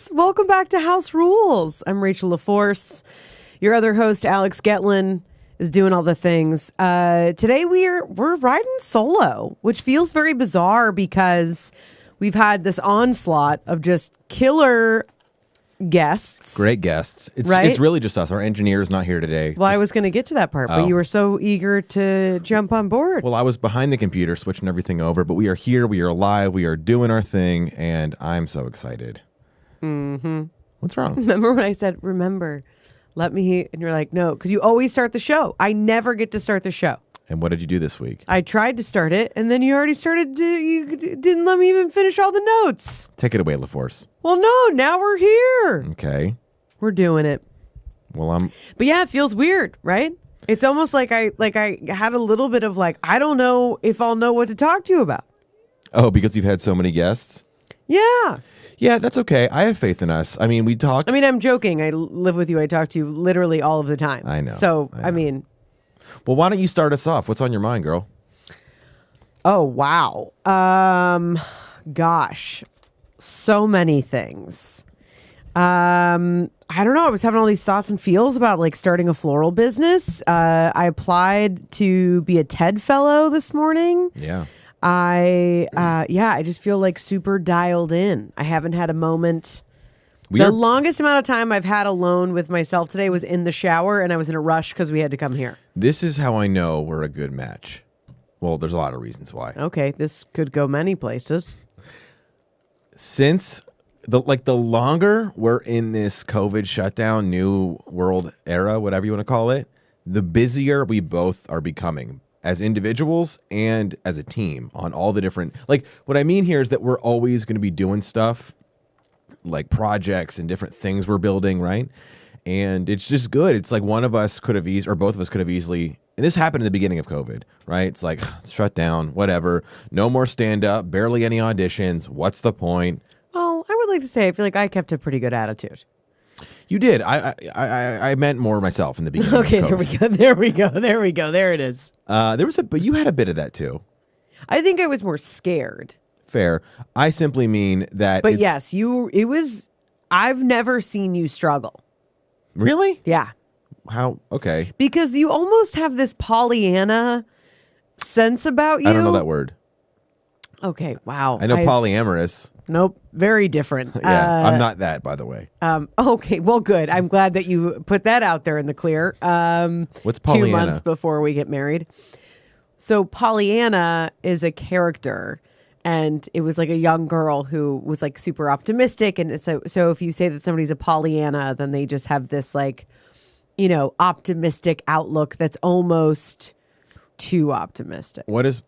friends. Welcome back to House Rules. I'm Rachel LaForce. Your other host, Alex Getlin, is doing all the things. Today we're riding solo, which feels very bizarre because we've had this onslaught of just killer guests. Great guests. Right? It's really just us. Our engineer is not here today. Well, I was going to get to that part, but you were so eager to jump on board. Well, I was behind the computer switching everything over, but we are here. We are live. We are doing our thing, and I'm so excited. Mm-hmm. What's wrong? Remember when I said, remember, let me, and you're like, no, because you always start the show. I never get to start the show. And what did you do this week? I tried to start it, and then you already started you didn't let me even finish all the notes. Take it away, LaForce. Well, no, now we're here. Okay. We're doing it. Well, But yeah, it feels weird, right? It's almost like I had a little bit of like, I don't know if I'll know what to talk to you about. Oh, because you've had so many guests? Yeah. Yeah, that's okay. I have faith in us. I mean, we talk. I mean, I'm joking. I live with you. I talk to you literally all of the time. I know. So, I know. I mean. Well, why don't you start us off? What's on your mind, girl? Oh, wow. Gosh. So many things. I don't know. I was having all these thoughts and feels about like starting a floral business. I applied to be a TED fellow this morning. Yeah. I just feel like super dialed in. I haven't had a moment. The longest amount of time I've had alone with myself today was in the shower, and I was in a rush because we had to come here. This is how I know we're a good match. Well, there's a lot of reasons why. Okay, this could go many places. Since the longer we're in this COVID shutdown, new world era, whatever you want to call it, the busier we both are becoming as individuals and as a team on all the different, like what I mean here is that we're always going to be doing stuff like projects and different things we're building, right? And it's just good. It's like one of us could have or both of us could have easily, and this happened in the beginning of COVID, right? It's like, it's shut down, whatever. No more stand-up, barely any auditions. What's the point? Well, I would like to say I feel like I kept a pretty good attitude. You did. I meant more myself in the beginning. Okay, of there we go. There it is. But you had a bit of that too. I think I was more scared. Fair. I simply mean that. But yes, I've never seen you struggle. Really? Yeah. How? Okay. Because you almost have this Pollyanna sense about you. I don't know that word. Okay, wow. I know polyamorous. Nope, very different. Yeah, I'm not that, by the way. Okay, well, good. I'm glad that you put that out there in the clear. What's Pollyanna? 2 months before we get married. So Pollyanna is a character, and it was like a young girl who was like super optimistic. And so if you say that somebody's a Pollyanna, then they just have this like, optimistic outlook that's almost too optimistic. What is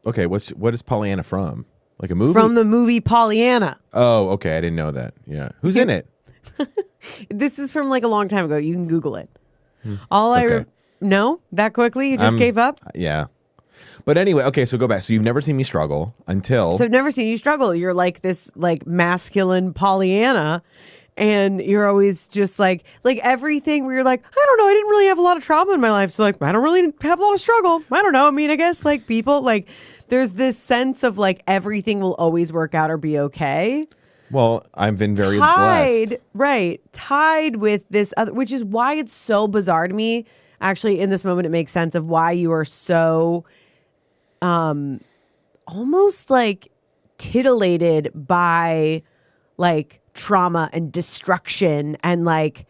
Pollyanna from? Like a movie? From the movie Pollyanna. Oh, okay. I didn't know that. Yeah. Who's in it? This is from like a long time ago. You can Google it. No, that quickly? You just gave up? Yeah. But anyway, okay, so go back. So you've never seen me struggle until... So I've never seen you struggle. You're like this like masculine Pollyanna, and you're always just like everything where you're like, I don't know, I didn't really have a lot of trauma in my life, so like I don't really have a lot of struggle. I don't know. I mean, I guess like people like there's this sense of like everything will always work out or be okay. Well, I've been very blessed. Right. Tied with this other, which is why it's so bizarre to me. Actually, in this moment, it makes sense of why you are so almost like titillated by like trauma and destruction and like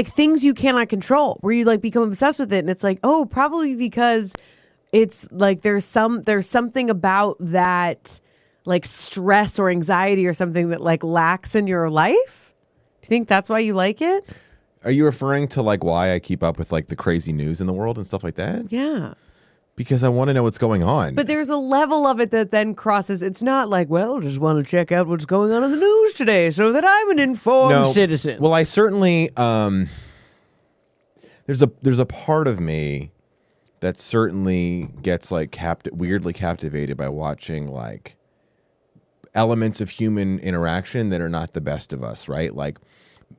things you cannot control, where you like become obsessed with it. And it's like, oh, probably because it's like there's something about that like stress or anxiety or something that like lacks in your life. Do you think that's why you like it? Are you referring to like why I keep up with like the crazy news in the world and stuff like that? Yeah. Because I want to know what's going on. But there's a level of it that then crosses. It's not like, well, just want to check out what's going on in the news today so that I'm an informed citizen. Well, I certainly there's a part of me that certainly gets like weirdly captivated by watching like elements of human interaction that are not the best of us, right? Like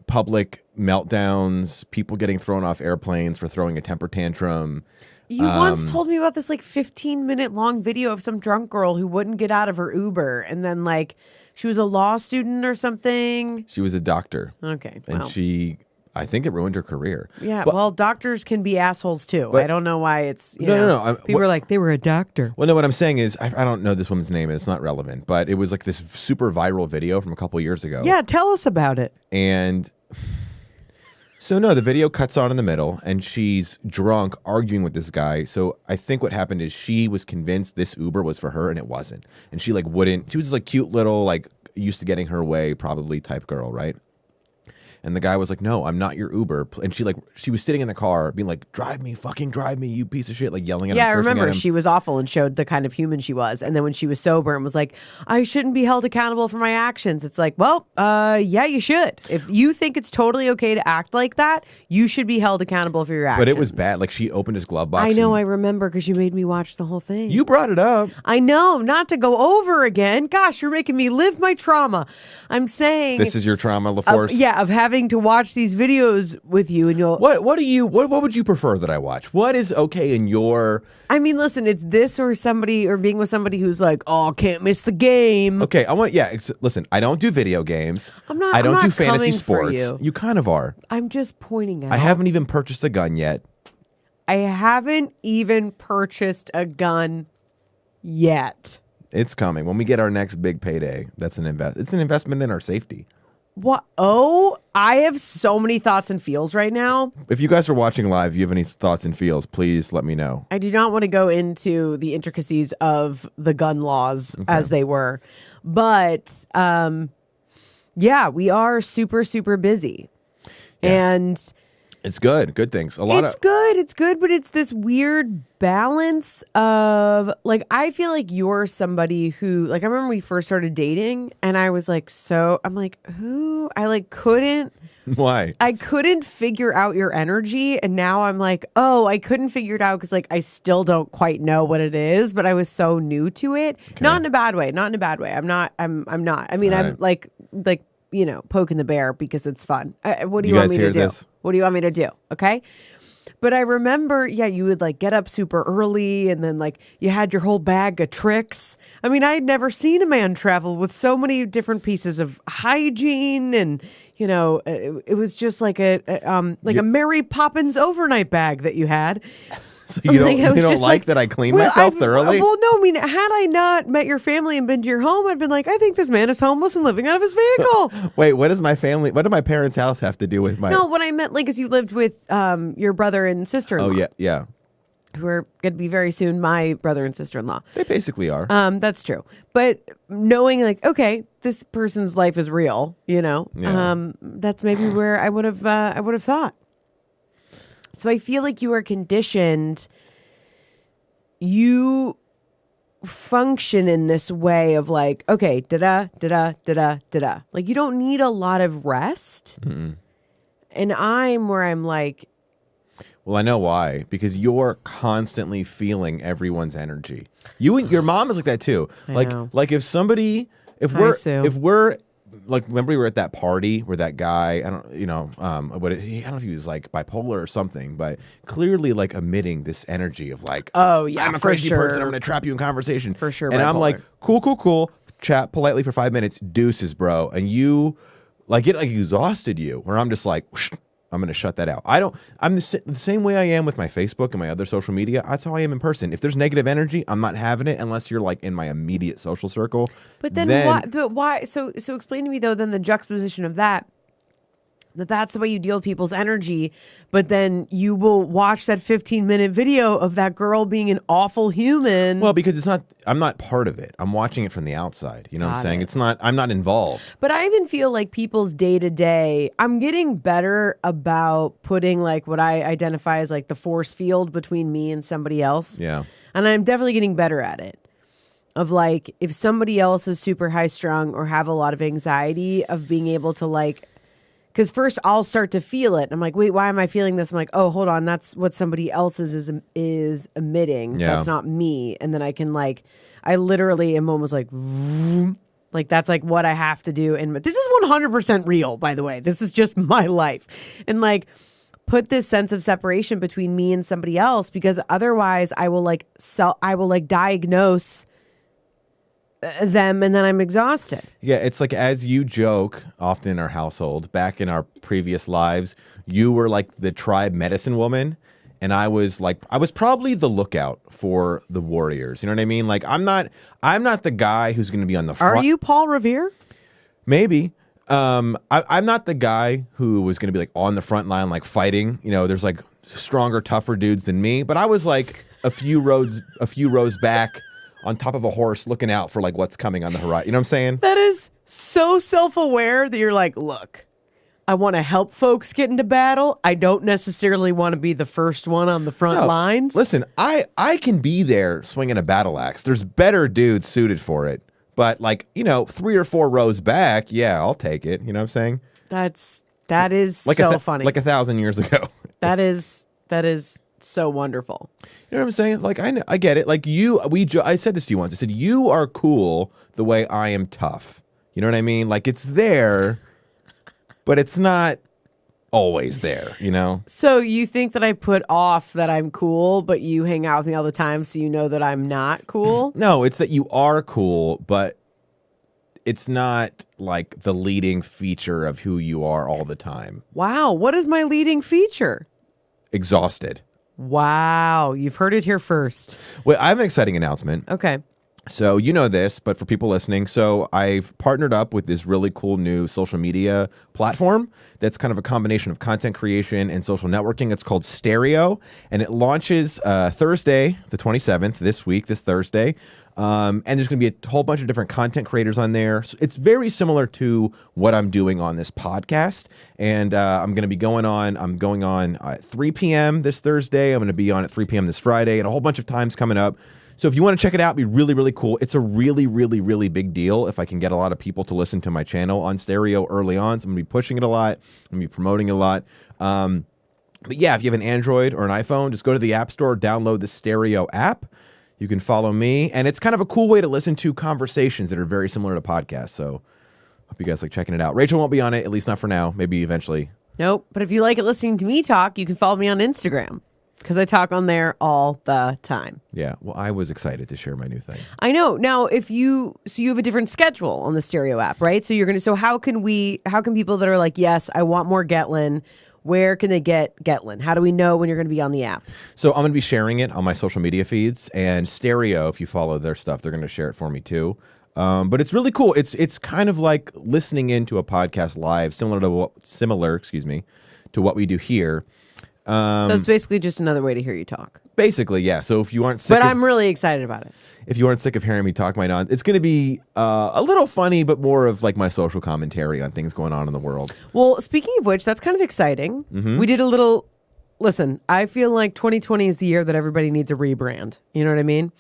public meltdowns, people getting thrown off airplanes for throwing a temper tantrum. You once told me about this like 15-minute long video of some drunk girl who wouldn't get out of her Uber and then like She was a law student or something. She was a doctor. Okay. And I think it ruined her career. Yeah, But- well, doctors can be assholes too. But- I don't know why it's No. People are like, they were a doctor. Well, no, what I'm saying is, I don't know this woman's name. It's not relevant, but it was like this super viral video from a couple years ago. Yeah, tell us about it. And so, no, the video cuts on in the middle, and she's drunk arguing with this guy. So I think what happened is she was convinced this Uber was for her, and it wasn't. And she like wouldn't. She was like cute little, like used to getting her way probably type girl, right? And the guy was like, no, I'm not your Uber. And she was sitting in the car being like, drive me, fucking drive me, you piece of shit, like yelling at him. Yeah, I cursing at remember him. she was awful and showed the kind of human she was. And then when she was sober and was like, I shouldn't be held accountable for my actions. It's like, well, yeah, you should. If you think it's totally okay to act like that, you should be held accountable for your actions. But it was bad. Like she opened his glove box. I know, and I remember because you made me watch the whole thing. You brought it up. I know, not to go over again. Gosh, you're making me live my trauma. I'm saying This is your trauma, LaForce. yeah, of having to watch these videos with you and you'll What would you prefer that I watch? What is okay in your I mean, listen, it's this or somebody or being with somebody who's like, oh, can't miss the game. Okay, listen, I don't do video games. I'm not I don't I'm do not fantasy coming for sports. you. kind of are. I'm just pointing out. I haven't even purchased a gun yet. I haven't even purchased a gun yet. It's coming. When we get our next big payday, it's an investment in our safety. What? Oh, I have so many thoughts and feels right now. If you guys are watching live, you have any thoughts and feels, please let me know. I do not want to go into the intricacies of the gun laws as they were. But yeah, we are super, super busy. Yeah. And It's good. Good things. it's good, but it's this weird balance of like, I feel like you're somebody who, like, I remember we first started dating and I was like, I'm like, who? I like couldn't. Why? I couldn't figure out your energy. And now I'm like, oh, I couldn't figure it out because like I still don't quite know what it is, but I was so new to it. Okay. Not in a bad way. I'm not. I mean, All I'm right. like, poking the bear because it's fun. What do You you want guys me to hear do? this? What do you want me to do? Okay. But I remember, yeah, you would like get up super early and then like you had your whole bag of tricks. I mean, I had never seen a man travel with so many different pieces of hygiene and, it was just like a Mary Poppins overnight bag that you had. So you don't, Like, I was you don't just like that I clean myself thoroughly? Well, no, I mean, had I not met your family and been to your home, I'd been like, I think this man is homeless and living out of his vehicle. Wait, what did my parents' house have to do with my... No, what I meant, like, is you lived with your brother and sister-in-law. Oh, yeah. Who are going to be very soon my brother and sister-in-law. They basically are. That's true. But knowing like, okay, this person's life is real, Yeah. that's maybe where I would have thought. So I feel like you are conditioned. You function in this way of like, okay, da-da, da-da, da-da, da-da. Like you don't need a lot of rest. Mm-mm. And I'm where I'm like, Well, I know why. Because you're constantly feeling everyone's energy. You and your mom is like that too. I know. Like if Hi, Sue. we're like, remember we were at that party where that guy, I don't know if he was like bipolar or something, but clearly like emitting this energy of like, oh yeah, I'm a for crazy sure. person. I'm going to trap you in conversation. For sure, And I'm bipolar. like, cool. Chat politely for 5 minutes. Deuces, bro. And you like it like exhausted you. Where I'm just like, whoosh, I'm going to shut that out. I'm the same way I am with my Facebook and my other social media. That's how I am in person. If there's negative energy, I'm not having it unless you're like in my immediate social circle. But then why? But why? So explain to me though. Then the juxtaposition of that's the way you deal with people's energy. But then you will watch that 15-minute video of that girl being an awful human. Well, because I'm not part of it. I'm watching it from the outside. You know what I'm Got saying? it. I'm not involved. But I even feel like people's day to day. I'm getting better about putting like what I identify as like the force field between me and somebody else. Yeah. And I'm definitely getting better at it. Of like, if somebody else is super high strung or have a lot of anxiety, of being able to like, because first I'll start to feel it. I'm like, wait, why am I feeling this? I'm like, oh, hold on, that's what somebody else is emitting. Yeah. That's not me. And then I can like, I literally am almost like, vroom. Like that's like what I have to do. And this is 100% real, by the way. This is just my life. And like, put this sense of separation between me and somebody else, because otherwise I will like diagnose them, and then I'm exhausted. Yeah, it's like, as you joke often in our household, back in our previous lives, you were like the tribe medicine woman, and I was probably the lookout for the warriors. You know what I mean? Like, I'm not the guy who's going to be on the front. Are you Paul Revere? Maybe. I'm not the guy who was going to be like on the front line, like fighting. You know, there's like stronger, tougher dudes than me, but I was like a few rows back, on top of a horse, looking out for like what's coming on the horizon. You know what I'm saying? That is so self-aware that you're like, look, I want to help folks get into battle. I don't necessarily want to be the first one on the front lines. Listen, I can be there swinging a battle axe. There's better dudes suited for it. But like, 3 or 4 rows back, yeah, I'll take it. You know what I'm saying? That is like so funny. Like 1,000 years ago. That is so wonderful. You know what I'm saying? Like, I get it. Like I said this to you once. I said, you are cool the way I am tough. You know what I mean? Like, it's there, but it's not always there, you know? So you think that I put off that I'm cool, but you hang out with me all the time, so you know that I'm not cool? No, it's that you are cool, but it's not like the leading feature of who you are all the time. Wow. What is my leading feature? Exhausted. Wow. You've heard it here first. Well, I have an exciting announcement. Okay. So you know this, but for people listening, so I've partnered up with this really cool new social media platform that's kind of a combination of content creation and social networking. It's called Stereo, and it launches Thursday, the 27th, this Thursday. And there's going to be a whole bunch of different content creators on there. So it's very similar to what I'm doing on this podcast. And I'm going on at 3 p.m. this Thursday. I'm going to be on at 3 p.m. this Friday, and a whole bunch of times coming up. So if you want to check it out, it'd be really, really cool. It's a really, really, really big deal if I can get a lot of people to listen to my channel on Stereo early on. So I'm going to be pushing it a lot. I'm going to be promoting it a lot. But yeah, if you have an Android or an iPhone, just go to the App Store, download the Stereo app. You can follow me. And it's kind of a cool way to listen to conversations that are very similar to podcasts. So hope you guys like checking it out. Rachel won't be on it, at least not for now. Maybe eventually. Nope. But if you like it listening to me talk, you can follow me on Instagram, because I talk on there all the time. Yeah. Well, I was excited to share my new thing. I know. Now, you have a different schedule on the Stereo app, right? So how can people that are like, yes, I want more Getlin, where can they get Getlin? How do we know when you're going to be on the app? So I'm going to be sharing it on my social media feeds, and Stereo, if you follow their stuff, they're going to share it for me too. But it's really cool. It's kind of like listening into a podcast live, similar to what we do here. So it's basically just another way to hear you talk. Basically, yeah. So if you aren't sick, I'm really excited about it. If you aren't sick of hearing me talk my non, it's going to be a little funny, but more of like my social commentary on things going on in the world. Well, speaking of which, that's kind of exciting. Mm-hmm. We did a little. Listen, I feel like 2020 is the year that everybody needs a rebrand. You know what I mean?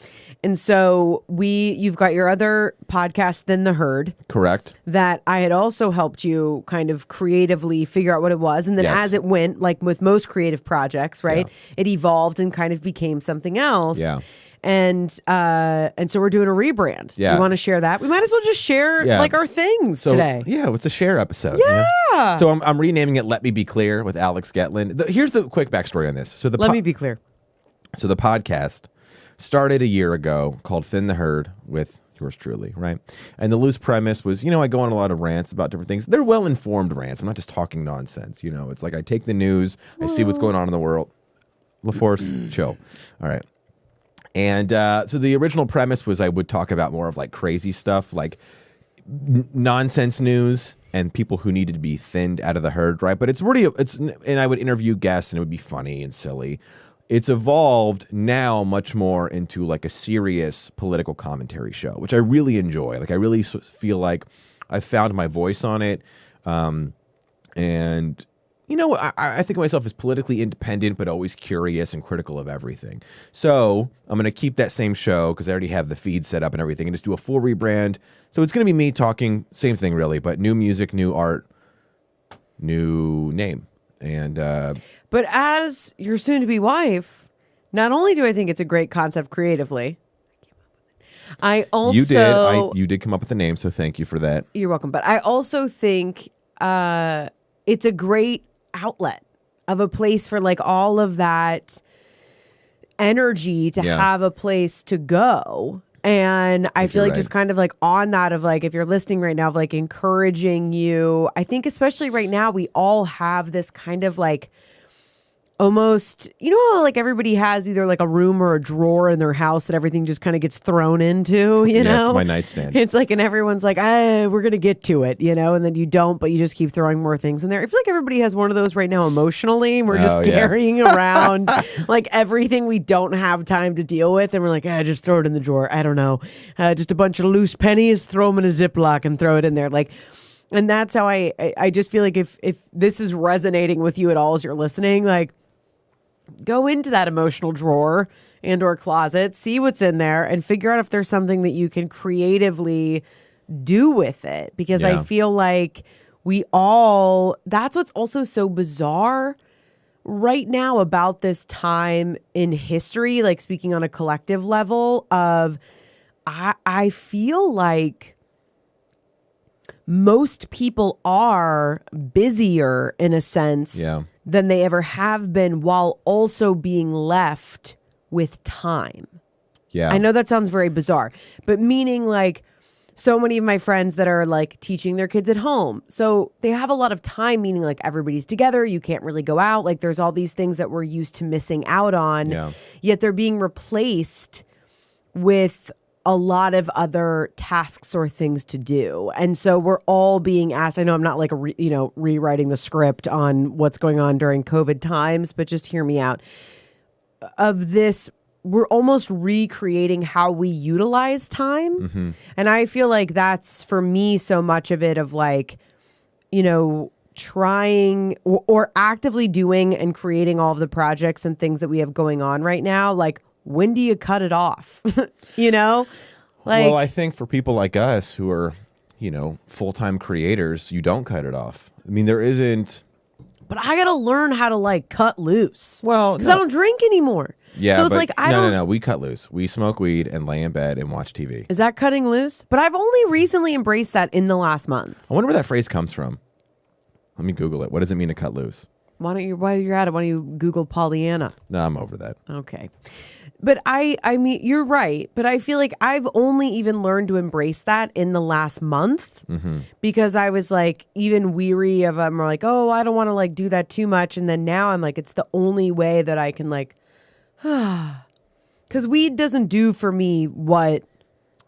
And so you've got your other podcast, Thin the Herd. Correct. That I had also helped you kind of creatively figure out what it was. And then Yes. as it went, like with most creative projects, right, it evolved and kind of became something else. Yeah. And so we're doing a rebrand. Yeah. Do you want to share that? We might as well just share like our things today. Yeah, it's a share episode. Yeah. So I'm renaming it Let Me Be Clear with Alex Getlin. Here's the quick backstory on this. So Let me be clear. So the podcast started a year ago called Thin the Herd with yours truly, right? And the loose premise was, I go on a lot of rants about different things. They're well-informed rants. I'm not just talking nonsense. It's like I take the news, I see what's going on in the world. LaForce, chill. All right. And so the original premise was I would talk about more of like crazy stuff, like nonsense news and people who needed to be thinned out of the herd, right? But and I would interview guests and it would be funny and silly. It's evolved now much more into like a serious political commentary show, which I really enjoy. Like I really feel like I found my voice on it. And I think of myself as politically independent, but always curious and critical of everything. So I'm going to keep that same show because I already have the feed set up and everything, and just do a full rebrand. So it's going to be me talking, same thing really, but new music, new art, new name. And but as your soon-to-be wife, not only do I think it's a great concept creatively, I also you did come up with the name, so thank you for that. You're welcome. But I also think it's a great outlet of a place for like all of that energy to have a place to go And I feel you're like just right. kind of like on that of like, if you're listening right now, of like encouraging you, I think especially right now, we all have this kind of like almost, you know, how like everybody has either like a room or a drawer in their house that everything just kind of gets thrown into, you know? It's my nightstand. It's like, and everyone's like, we're going to get to it, you know? And then you don't, but you just keep throwing more things in there. I feel like everybody has one of those right now emotionally. And we're just Oh, yeah. carrying around like everything we don't have time to deal with. And we're like, just throw it in the drawer. I don't know. Just a bunch of loose pennies, throw them in a Ziploc and throw it in there. Like, and that's how I just feel like if this is resonating with you at all as you're listening, like, go into that emotional drawer and or closet, see what's in there and figure out if there's something that you can creatively do with it. Because I feel like that's what's also so bizarre right now about this time in history, like speaking on a collective level of, I feel like most people are busier in a sense than they ever have been, while also being left with time. Yeah. I know that sounds very bizarre, but meaning like so many of my friends that are like teaching their kids at home. So they have a lot of time, meaning like everybody's together. You can't really go out. Like there's all these things that we're used to missing out on, yet they're being replaced with a lot of other tasks or things to do. And so we're all being asked, I know I'm not like, rewriting the script on what's going on during COVID times, but just hear me out. Of this, we're almost recreating how we utilize time. Mm-hmm. And I feel like that's for me so much of it of like, trying or actively doing and creating all of the projects and things that we have going on right now. Like, when do you cut it off? Like, well, I think for people like us who are, full-time creators, you don't cut it off. I mean, there isn't. But I got to learn how to like cut loose. Well, because I don't drink anymore. Yeah. So it's like, No. We cut loose. We smoke weed and lay in bed and watch TV. Is that cutting loose? But I've only recently embraced that in the last month. I wonder where that phrase comes from. Let me Google it. What does it mean to cut loose? While you're at it, why don't you Google Pollyanna? No, I'm over that. Okay. But I mean, you're right. But I feel like I've only even learned to embrace that in the last month because I was like even weary of them. Or like, oh, I don't want to like do that too much. And then now I'm like, it's the only way that I can like, because weed doesn't do for me what.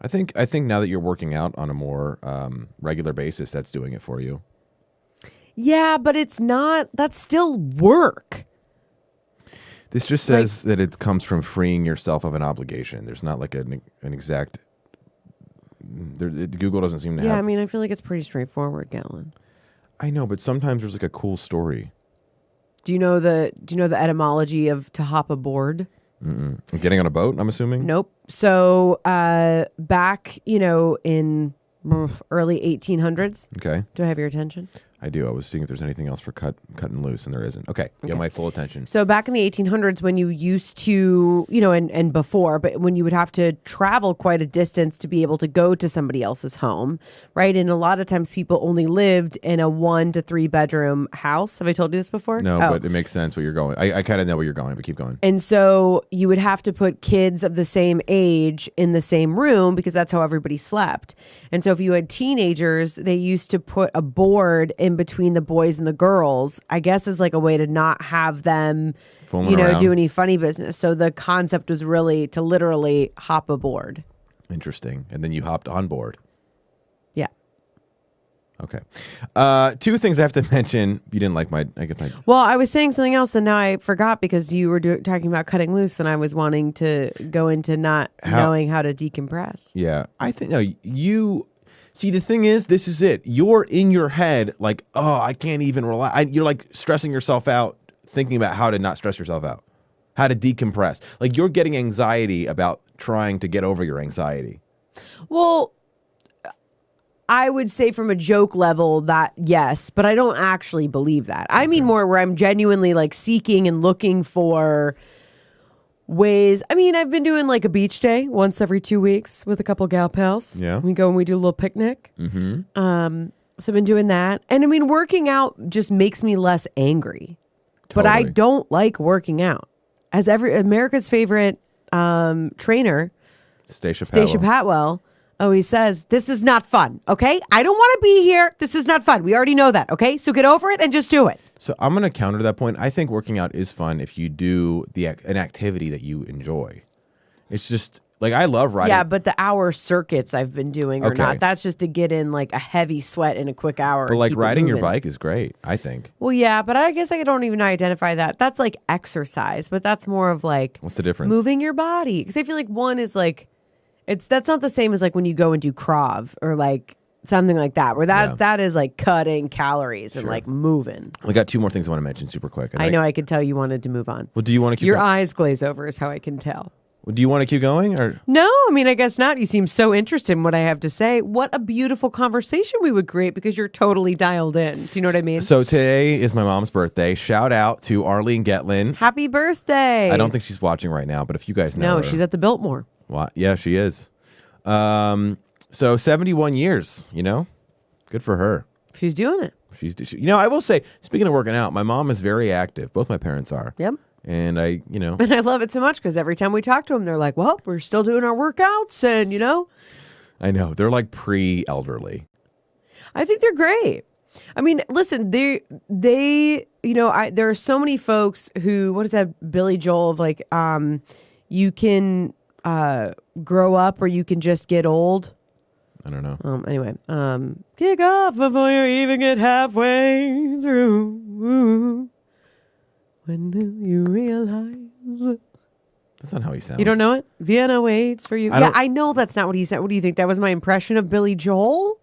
I think now that you're working out on a more regular basis, that's doing it for you. Yeah, but it's not. That's still work. This just says that it comes from freeing yourself of an obligation. There's not like an exact. Google doesn't seem to have. Yeah, I mean, I feel like it's pretty straightforward, Galen. I know, but sometimes there's like a cool story. Do you know the etymology of to hop aboard? Mm-mm. Getting on a boat, I'm assuming? Nope. So back, in early 1800s. Okay. Do I have your attention? I do. I was seeing if there's anything else for cutting loose, and there isn't. Okay. You have my full attention. So back in the 1800s, when you used to, and before, but when you would have to travel quite a distance to be able to go to somebody else's home, right? And a lot of times people only lived in a 1 to 3 bedroom house. Have I told you this before? No, but it makes sense where you're going. I kind of know where you're going, but keep going. And so you would have to put kids of the same age in the same room because that's how everybody slept. And so if you had teenagers, they used to put a board in between the boys and the girls, I guess is like a way to not have them, do any funny business. So the concept was really to literally hop aboard. Interesting. And then you hopped on board. Yeah. Okay. 2 things I have to mention. You didn't like my. Well, I was saying something else and now I forgot because you were talking about cutting loose and I was wanting to go into not knowing how to decompress. Yeah. I think, no, you. See, the thing is, this is it. You're in your head like, oh, I can't even relax. You're like stressing yourself out, thinking about how to not stress yourself out, how to decompress. Like you're getting anxiety about trying to get over your anxiety. Well, I would say from a joke level that yes, but I don't actually believe that. I mean more where I'm genuinely like seeking and looking for ways. I mean, I've been doing like a beach day once every 2 weeks with a couple gal pals. Yeah. We go and we do a little picnic. Mm-hmm. So I've been doing that. And I mean, working out just makes me less angry. Totally. But I don't like working out. As America's favorite trainer, Stacia Stacia Patwell always says, this is not fun, okay? I don't want to be here. This is not fun. We already know that, okay? So get over it and just do it. So I'm going to counter that point. I think working out is fun if you do an activity that you enjoy. It's just, like, I love riding. Yeah, but the hour circuits I've been doing or not, that's just to get in, like, a heavy sweat in a quick hour. But, like, riding your bike is great, I think. Well, yeah, but I guess I don't even identify that. That's, like, exercise, but that's more of, like... What's the difference? Moving your body. Because I feel like one is, like... That's not the same as, like, when you go and do Krav or, like, something like that, where that is, like, cutting calories and, like, moving. We got two more things I want to mention super quick. I know I could tell you wanted to move on. Well, do you want to keep Your eyes glaze over is how I can tell. Well, do you want to keep going? Or no, I mean, I guess not. You seem so interested in what I have to say. What a beautiful conversation we would create because you're totally dialed in. Do you know what I mean? So today is my mom's birthday. Shout out to Arlene Getlin. Happy birthday. I don't think she's watching right now, but if you guys know her. No, she's at the Biltmore. Well, yeah, she is. So 71 years, you know? Good for her. She's doing it. You know, I will say, speaking of working out, my mom is very active. Both my parents are. Yep. And And I love it so much because every time we talk to them, they're like, well, we're still doing our workouts and, I know. They're like pre-elderly. I think they're great. I mean, listen, there are so many folks who, what is that, Billy Joel, of like, you can grow up or you can just get old. I don't know. Anyway, kick off before you even get halfway through. When will you realize? That's not how he sounds. You don't know it? Vienna waits for you. I know that's not what he said. What do you think? That was my impression of Billy Joel?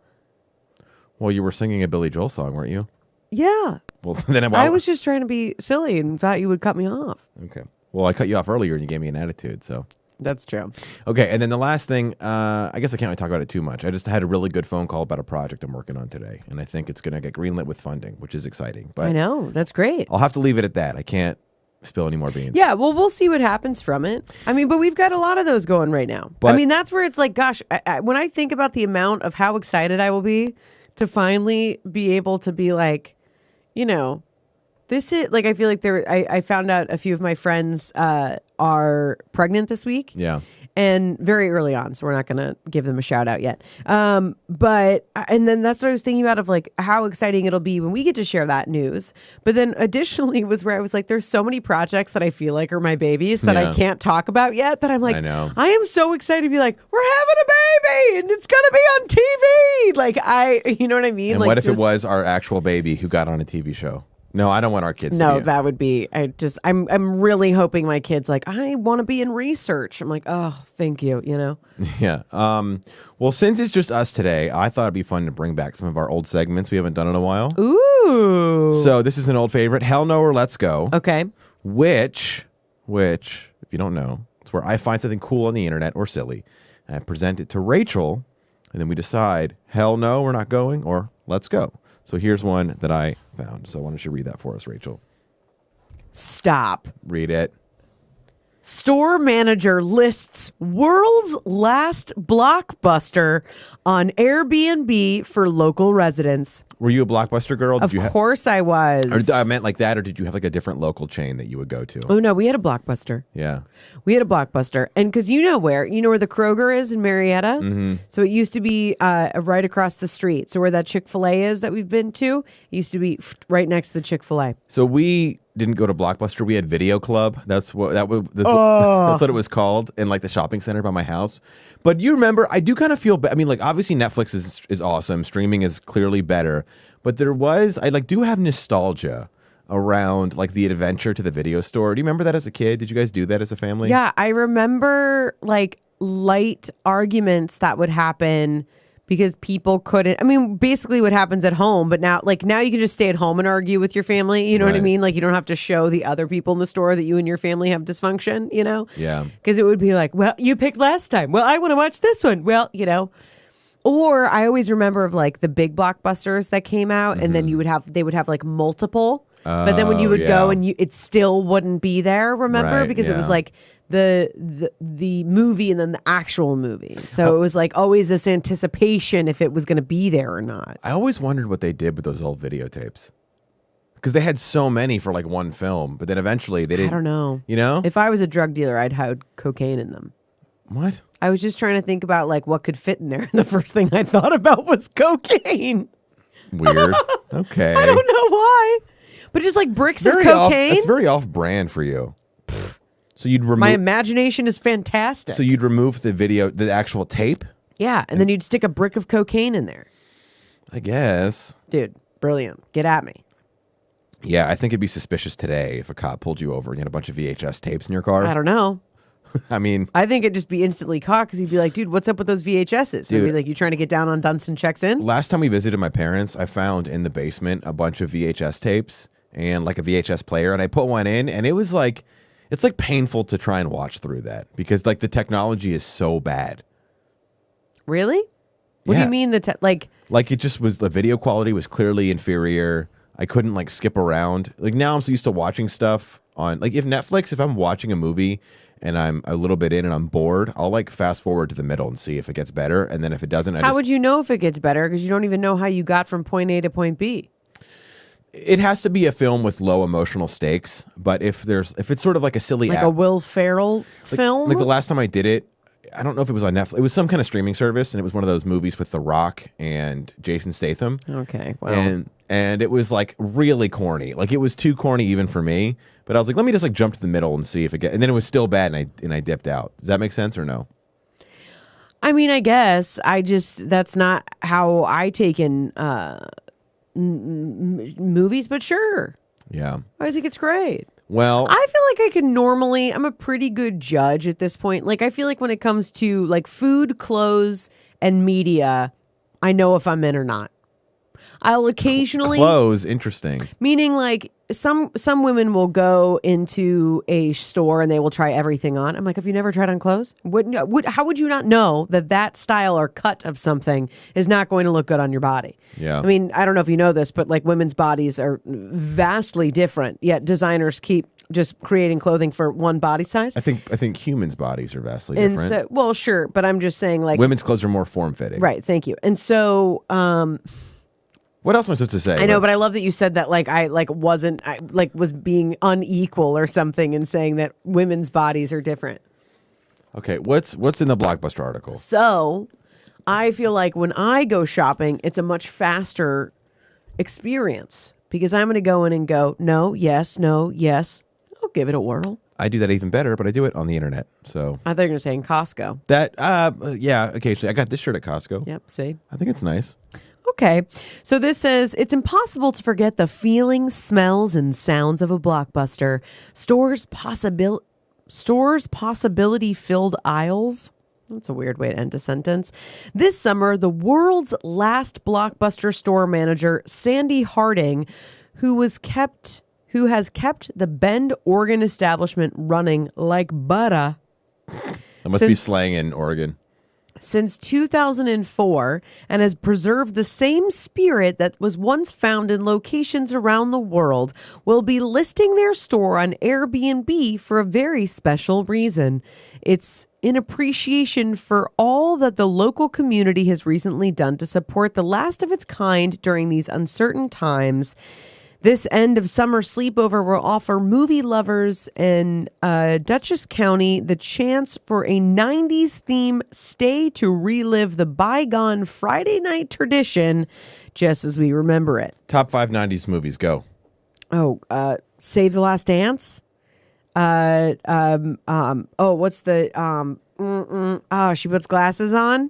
Well, you were singing a Billy Joel song, weren't you? Yeah. Well, then I was just trying to be silly and thought you would cut me off. Okay. Well, I cut you off earlier and you gave me an attitude, so. That's true. Okay, and then the last thing, I guess I can't really talk about it too much. I just had a really good phone call about a project I'm working on today, and I think it's going to get greenlit with funding, which is exciting. But I know. That's great. I'll have to leave it at that. I can't spill any more beans. Yeah, well, we'll see what happens from it. I mean, but we've got a lot of those going right now. But, I mean, that's where it's like, gosh, when I think about the amount of how excited I will be to finally be able to be like, this is like, I feel like I found out a few of my friends are pregnant this week. Yeah. And very early on, so we're not going to give them a shout out yet. And then that's what I was thinking about of like how exciting it'll be when we get to share that news. But then additionally was where I was like, there's so many projects that I feel like are my babies that I can't talk about yet that I'm like, I know. I am so excited to be like, we're having a baby and it's going to be on TV. Like you know what I mean? And like, what if it was our actual baby who got on a TV show? No, I don't want our kids to be that would be, I'm really hoping my kid's like, I want to be in research. I'm like, oh, thank you, Yeah. Well, since it's just us today, I thought it'd be fun to bring back some of our old segments we haven't done in a while. Ooh. So this is an old favorite, Hell No or Let's Go. Okay. Which, if you don't know, it's where I find something cool on the internet or silly, and I present it to Rachel, and then we decide, hell no, we're not going, or let's go. So here's one that I found. So why don't you read that for us, Rachel? Stop. Read it. Store manager lists world's last blockbuster on Airbnb for local residents. Were you a Blockbuster girl? Of course I was. Or I meant like that, or did you have like a different local chain that you would go to? Oh, no, we had a Blockbuster. Yeah. We had a Blockbuster. And because you know where the Kroger is in Marietta? Mm-hmm. So it used to be right across the street. So where that Chick-fil-A is that we've been to, it used to be right next to the Chick-fil-A. So we didn't go to Blockbuster. We had Video Club. That's what that's what it was called in like the shopping center by my house. But you remember, I do kind of feel I mean, like obviously Netflix is awesome. Streaming is clearly better. But I do have nostalgia around like the adventure to the video store. Do you remember that as a kid? Did you guys do that as a family? Yeah, I remember like light arguments that would happen because people couldn't. I mean, basically what happens at home, but now you can just stay at home and argue with your family. You know what I mean? Like you don't have to show the other people in the store that you and your family have dysfunction, Yeah. Because it would be like, well, you picked last time. Well, I want to watch this one. Well, Or I always remember of like the big blockbusters that came out, and then they would have like multiple. But then when you would go and it still wouldn't be there, remember? Right, because it was like the movie and then the actual movie. So it was like always this anticipation if it was going to be there or not. I always wondered what they did with those old videotapes. Because they had so many for like one film, but then eventually they didn't. I don't know. You know? If I was a drug dealer, I'd hide cocaine in them. What? I was just trying to think about like what could fit in there. And the first thing I thought about was cocaine. Weird. Okay. I don't know why. But just like bricks of cocaine. That's very off-brand for you. So you'd remove. My imagination is fantastic. So you'd remove the actual tape. Yeah, and then you'd stick a brick of cocaine in there. I guess. Dude, brilliant. Get at me. Yeah, I think it'd be suspicious today if a cop pulled you over and you had a bunch of VHS tapes in your car. I don't know. I mean, I think it'd just be instantly caught because he'd be like, dude, what's up with those VHSs? And I'd be like, you trying to get down on Dunstan Checks In? last time we visited my parents, I found in the basement a bunch of VHS tapes and like a VHS player, and I put one in, and it was like, it's like painful to try and watch through that because like the technology is so bad. Really? What do Yeah. you mean Like it just was, the video quality was clearly inferior. I couldn't like skip around. Like now I'm so used to watching stuff on, like if I'm watching a movie and I'm a little bit in and I'm bored, I'll like fast forward to the middle and see if it gets better. And then if it doesn't, how would you know if it gets better? Because you don't even know how you got from point A to point B. It has to be a film with low emotional stakes. But if it's sort of like a silly Like a Will Ferrell film? like the last time I did it, I don't know if it was on Netflix. It was some kind of streaming service, and it was one of those movies with The Rock and Jason Statham. Okay, well. And it was like really corny. Like it was too corny even for me. But I was like, let me just like jump to the middle and see if it gets. And then it was still bad, and I dipped out. Does that make sense or no? I mean, I guess that's not how I take in movies, but sure. Yeah. I think it's great. Well, I feel like I'm a pretty good judge at this point. Like, I feel like when it comes to like food, clothes, and media, I know if I'm in or not. I'll occasionally clothes, interesting. meaning like some women will go into a store and they will try everything on. I'm like, have you never tried on clothes? How would you not know that style or cut of something is not going to look good on your body? Yeah. I mean, I don't know if you know this, but like women's bodies are vastly different, yet designers keep just creating clothing for one body size. I think humans' bodies are vastly And different. so, well, sure, but I'm just saying like Women's clothes are more form-fitting. right, thank you. And so What else am I supposed to say? I know, but I love that you said that like I was being unequal or something in saying that women's bodies are different. Okay, what's in the Blockbuster article? So I feel like when I go shopping, it's a much faster experience because I'm going to go in and go, no, yes. I'll give it a whirl. I do that even better, but I do it on the internet. So I thought you were going to say in Costco. that, yeah, occasionally. I got this shirt at Costco. Yep, see? I think it's nice. Okay. So this says, it's impossible to forget the feelings, smells, and sounds of a Blockbuster. Stores possibility-filled aisles. That's a weird way to end a sentence. This summer, the world's last Blockbuster store manager, Sandy Harding, who has kept the Bend, Oregon establishment running like butter. That must be slang in Oregon. Since 2004 and has preserved the same spirit that was once found in locations around the world, will be listing their store on Airbnb for a very special reason. It's in appreciation for all that the local community has recently done to support the last of its kind during these uncertain times. This end of summer sleepover will offer movie lovers in Dutchess County the chance for a 90s theme stay to relive the bygone Friday night tradition just as we remember it. Top 5 90s movies, go. Oh, Save the Last Dance. What's the she puts glasses on.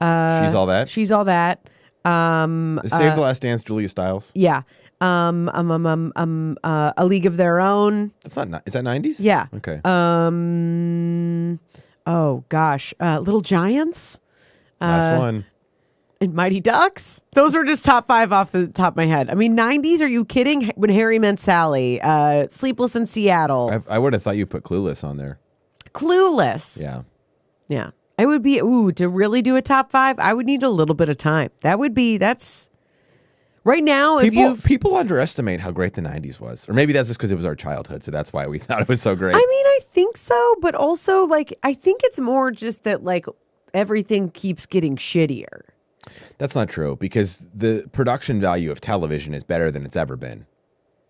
She's All That. She's All That. Save the Last Dance, Julia Stiles. Yeah. A League of Their Own. That's not. Is that 90s? Yeah. Okay. Oh gosh. Little Giants. Last one. And Mighty Ducks. Those were just top 5 off the top of my head. I mean, 90s. Are you kidding? When Harry Met Sally. Sleepless in Seattle. I would have thought you put Clueless on there. Clueless. Yeah. Yeah. I would be. To really do a top 5, I would need a little bit of time. That's. Right now, people underestimate how great the 90s was. Or maybe that's just because it was our childhood, so that's why we thought it was so great. I mean, I think so, but also, like, I think it's more just that, like, everything keeps getting shittier. That's not true, because the production value of television is better than it's ever been.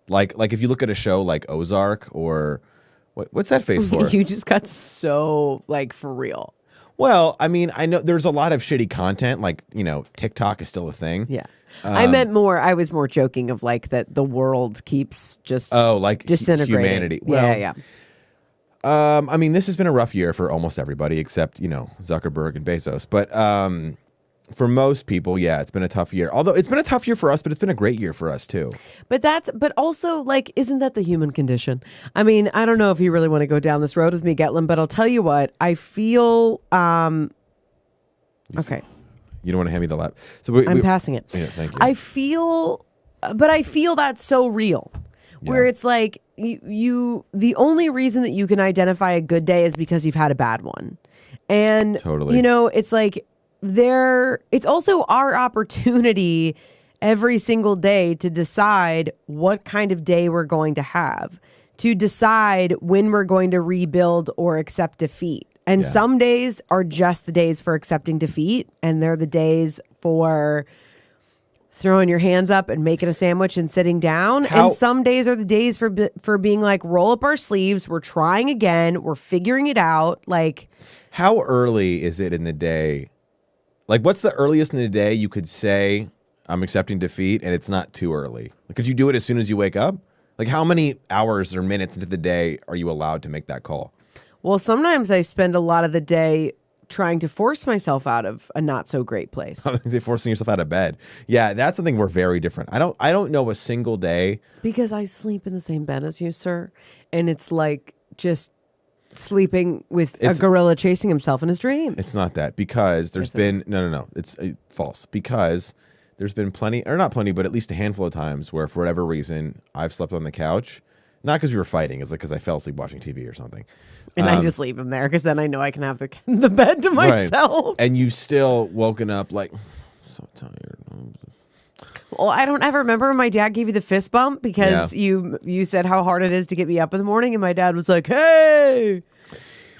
Like if you look at a show like Ozark or What's that face for? You just got so like for real. Well, I mean, I know there's a lot of shitty content. Like, TikTok is still a thing. Yeah. I was more joking of like that the world keeps just like disintegrating. Humanity. Well, yeah. I mean, this has been a rough year for almost everybody except, Zuckerberg and Bezos. But for most people, yeah, it's been a tough year. Although it's been a tough year for us, but it's been a great year for us too. But also like, isn't that the human condition? I mean, I don't know if you really want to go down this road with me, Gatlin, but I'll tell you what, I feel, okay. You don't want to hand me the lap. So I'm passing it. Yeah, thank you. I feel that's so real. Where it's like you the only reason that you can identify a good day is because you've had a bad one. And totally. It's like it's also our opportunity every single day to decide what kind of day we're going to have, to decide when we're going to rebuild or accept defeat. And some days are just the days for accepting defeat, and they're the days for throwing your hands up and making a sandwich and sitting down. And some days are the days for being like, roll up our sleeves, we're trying again, we're figuring it out. Like, how early is it in the day? Like, what's the earliest in the day you could say I'm accepting defeat and it's not too early? Like, could you do it as soon as you wake up? Like, how many hours or minutes into the day are you allowed to make that call? Well, sometimes I spend a lot of the day trying to force myself out of a not so great place. I was gonna say forcing yourself out of bed. Yeah, that's something we're very different. I don't know a single day. Because I sleep in the same bed as you, sir. And it's like just sleeping with a gorilla chasing himself in his dreams. It's not that, because there's been no. It's false, because there's been plenty, or not plenty, but at least a handful of times where for whatever reason I've slept on the couch. Not because we were fighting. It's like because I fell asleep watching TV or something. And I just leave him there because then I know I can have the bed to myself. Right. And you've still woken up like, so tired. Well, I don't ever remember when my dad gave you the fist bump because you said how hard it is to get me up in the morning. And my dad was like, hey.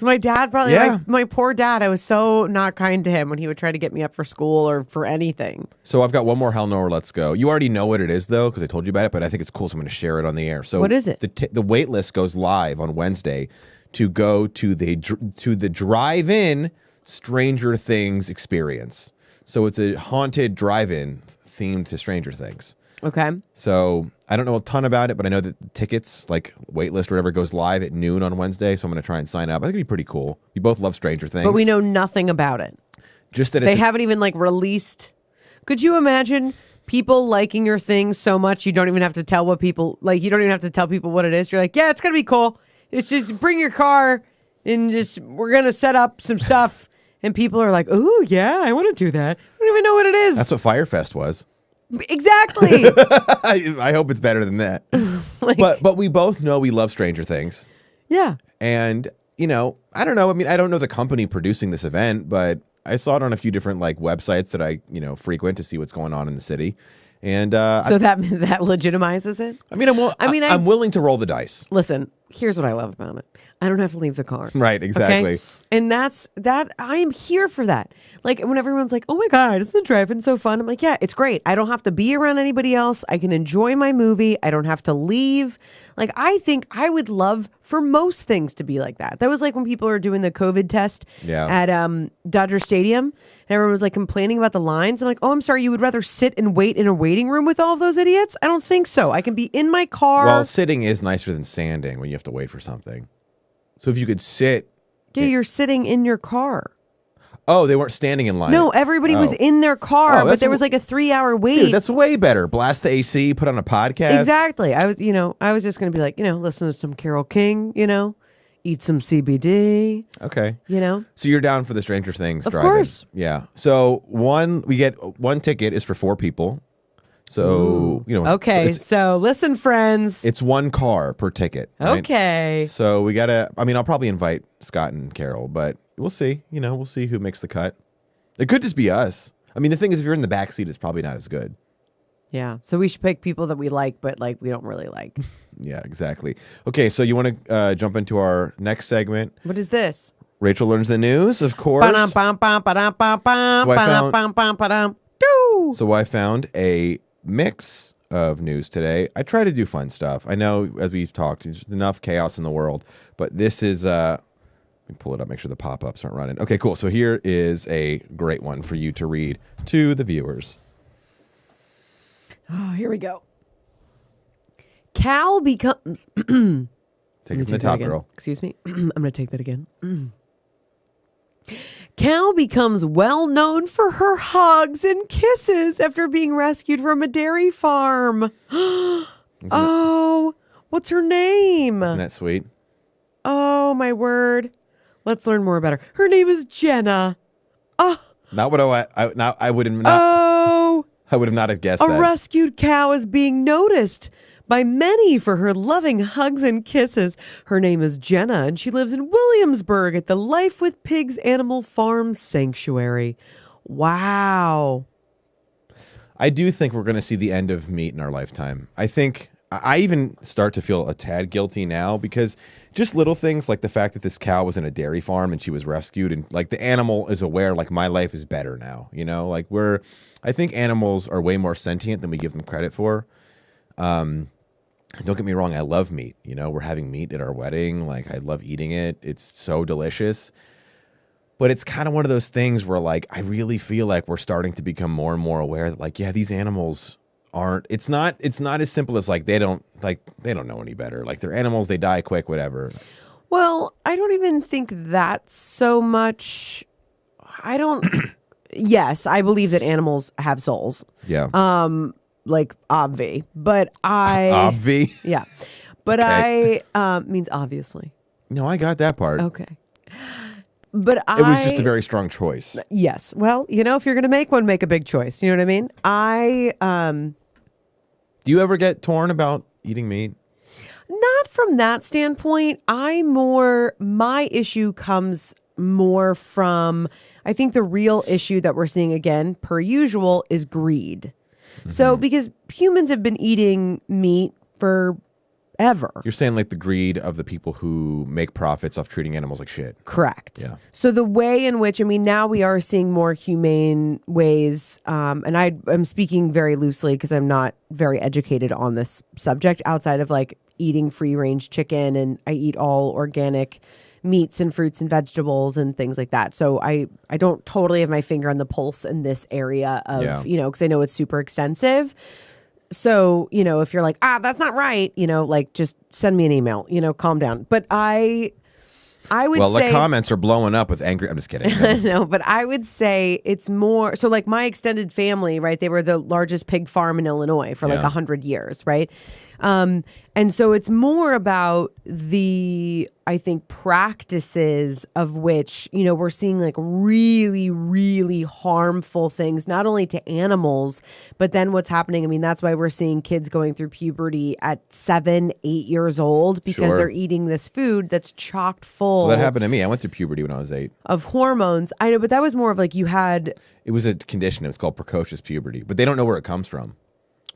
My dad probably, my poor dad, I was so not kind to him when he would try to get me up for school or for anything. So I've got one more Hell No or Let's Go. You already know what it is, though, because I told you about it, but I think it's cool, so I'm going to share it on the air. So what is it? The wait list goes live on Wednesday to go to the drive-in Stranger Things experience. So it's a haunted drive-in themed to Stranger Things. Okay. So I don't know a ton about it, but I know that the tickets, like waitlist or whatever, goes live at noon on Wednesday. So I'm going to try and sign up. I think it'd be pretty cool. We both love Stranger Things. But we know nothing about it. Just that they haven't even like released. Could you imagine people liking your thing so much you don't even have to tell what people like? You don't even have to tell people what it is. You're like, yeah, it's going to be cool. It's just bring your car and we're going to set up some stuff. And people are like, oh, yeah, I want to do that. I don't even know what it is. That's what Firefest was. Exactly. I hope it's better than that. But we both know we love Stranger Things. Yeah. And, I don't know. I mean, I don't know the company producing this event, but I saw it on a few different like websites that I, frequent to see what's going on in the city. And so that legitimizes it? I mean, I'm willing to roll the dice. Listen, here's what I love about it. I don't have to leave the car. Right, exactly. Okay? And I'm here for that. Like when everyone's like, oh my God, isn't the drive-in so fun? I'm like, yeah, it's great. I don't have to be around anybody else. I can enjoy my movie. I don't have to leave. Like, I think I would love for most things to be like that. That was like when people were doing the COVID test at Dodger Stadium. And everyone was like complaining about the lines. I'm like, oh, I'm sorry. You would rather sit and wait in a waiting room with all of those idiots? I don't think so. I can be in my car. Well, sitting is nicer than standing when you have to wait for something. So if you could sit. Yeah, you're sitting in your car. Oh, they weren't standing in line. No, everybody was in their car, but there was like a 3-hour wait. Dude, that's way better. Blast the AC, put on a podcast. Exactly. I was just going to be like, listen to some Carole King, eat some CBD. Okay. So you're down for the Stranger Things drive-in. Of course. Yeah. So we get one ticket is for 4 people. So, Okay, so listen, friends. It's 1 car per ticket. Right? Okay. So we got to, I'll probably invite Scott and Carol, but we'll see. We'll see who makes the cut. It could just be us. The thing is, if you're in the back seat, it's probably not as good. Yeah. So we should pick people that we like, but like we don't really like. Yeah, exactly. Okay, so you want to jump into our next segment? What is this? Rachel learns the news, of course. So I found a mix of news today. I try to do fun stuff. I know, as we've talked, there's enough chaos in the world, but this is let me pull it up, make sure the pop-ups aren't running. Okay, cool. So here is a great one for you to read to the viewers. Oh, here we go. Cow becomes... Take it from the top, girl. Excuse me. I'm going to take that again. Cow becomes well known for her hugs and kisses after being rescued from a dairy farm. What's her name? Isn't that sweet? Oh, my word. Let's learn more about her. Her name is Jenna. Not what I would have not. I would have not have guessed a that. rescued cow is being noticed by many for her loving hugs and kisses. Her name is Jenna, and she lives in Williamsburg at the Life with Pigs Animal Farm Sanctuary. Wow. I do think we're going to see the end of meat in our lifetime. I think I even start to feel a tad guilty now because just little things like the fact that this cow was in a dairy farm and she was rescued, and like the animal is aware, like my life is better now, you know, like I think animals are way more sentient than we give them credit for. Don't get me wrong, I love meat. You know, we're having meat at our wedding. Like, I love eating it. It's so delicious. But it's kind of one of those things where, like, I really feel like we're starting to become more and more aware that, like, yeah, these animals aren't. It's not as simple as they don't know any better. Like, they're animals. They die quick. Whatever. Well, I don't even think that's so much. I don't. Yes, I believe that animals have souls. Yeah. Like obvi, but I obvi. Yeah, but okay. I means obviously. No, I got that part. Okay, but it was just a very strong choice. Yes. Well, you know, if you're gonna make one, make a big choice. You know what I mean? Do you ever get torn about eating meat? Not from that standpoint. My issue comes more from, I think the real issue that we're seeing again, per usual, is greed. Mm-hmm. So because humans have been eating meat forever. You're saying like the greed of the people who make profits off treating animals like shit. Correct. Yeah. So the way in which, I mean, now we are seeing more humane ways, and I'm speaking very loosely because I'm not very educated on this subject outside of like eating free-range chicken, and I eat all organic meats and fruits and vegetables and things like that. So I don't totally have my finger on the pulse in this area of, you know, because I know it's super extensive. So, you know, if you're like, that's not right, you know, like just send me an email, you know, calm down. But I would say... the comments are blowing up with angry... I'm just kidding. No, but I would say it's more... So like my extended family, right? They were the largest pig farm in Illinois for like 100 years, right? And so it's more about the, I think, practices of which, you know, we're seeing like really, really harmful things, not only to animals, but then what's happening. I mean, that's why we're seeing kids going through puberty at 7, 8 years old because they're eating this food that's chocked full. Well, that happened to me. I went through puberty when I was 8. Of hormones. I know, but that was more of like you had... It was a condition. It was called precocious puberty, but they don't know where it comes from.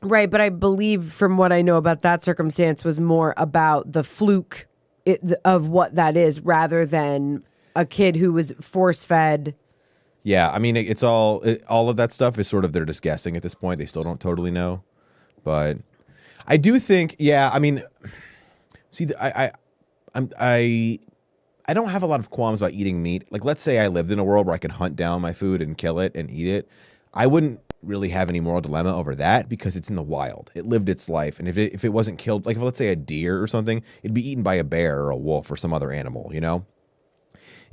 Right, but I believe from what I know about that circumstance was more about the fluke of what that is rather than a kid who was force-fed. Yeah, I mean, it's all of that stuff is sort of, they're just guessing at this point. They still don't totally know. But I do think, I mean, see, I don't have a lot of qualms about eating meat. Like, let's say I lived in a world where I could hunt down my food and kill it and eat it. I wouldn't really have any moral dilemma over that because it's in the wild. It lived its life. And if it wasn't killed, like if let's say a deer or something, it'd be eaten by a bear or a wolf or some other animal, you know?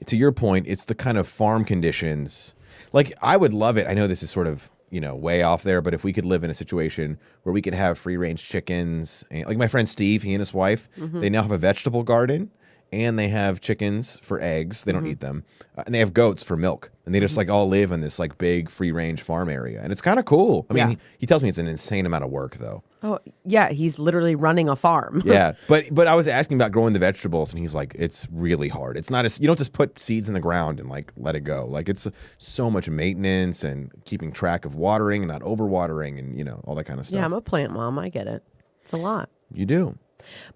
To your point, it's the kind of farm conditions. Like, I would love it. I know this is sort of, you know, way off there, but if we could live in a situation where we could have free-range chickens, and, like my friend Steve, he and his wife, they now have a vegetable garden, and they have chickens for eggs. They don't eat them. And they have goats for milk. And they just like all live in this like big free range farm area. And it's kind of cool. I mean, he tells me it's an insane amount of work though. Oh, yeah. He's literally running a farm. Yeah. But I was asking about growing the vegetables and he's like, it's really hard. It's not you don't just put seeds in the ground and like let it go. Like it's so much maintenance and keeping track of watering and not overwatering and, you know, all that kind of stuff. Yeah, I'm a plant mom. I get it. It's a lot. You do.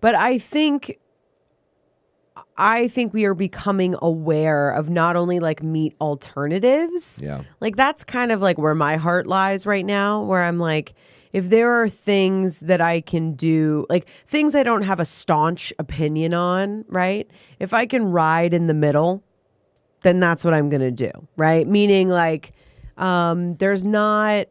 But I think we are becoming aware of not only like meat alternatives. Yeah. Like that's kind of like where my heart lies right now, where I'm like, if there are things that I can do, like things I don't have a staunch opinion on, right? If I can ride in the middle, then that's what I'm going to do, right? Meaning like there's not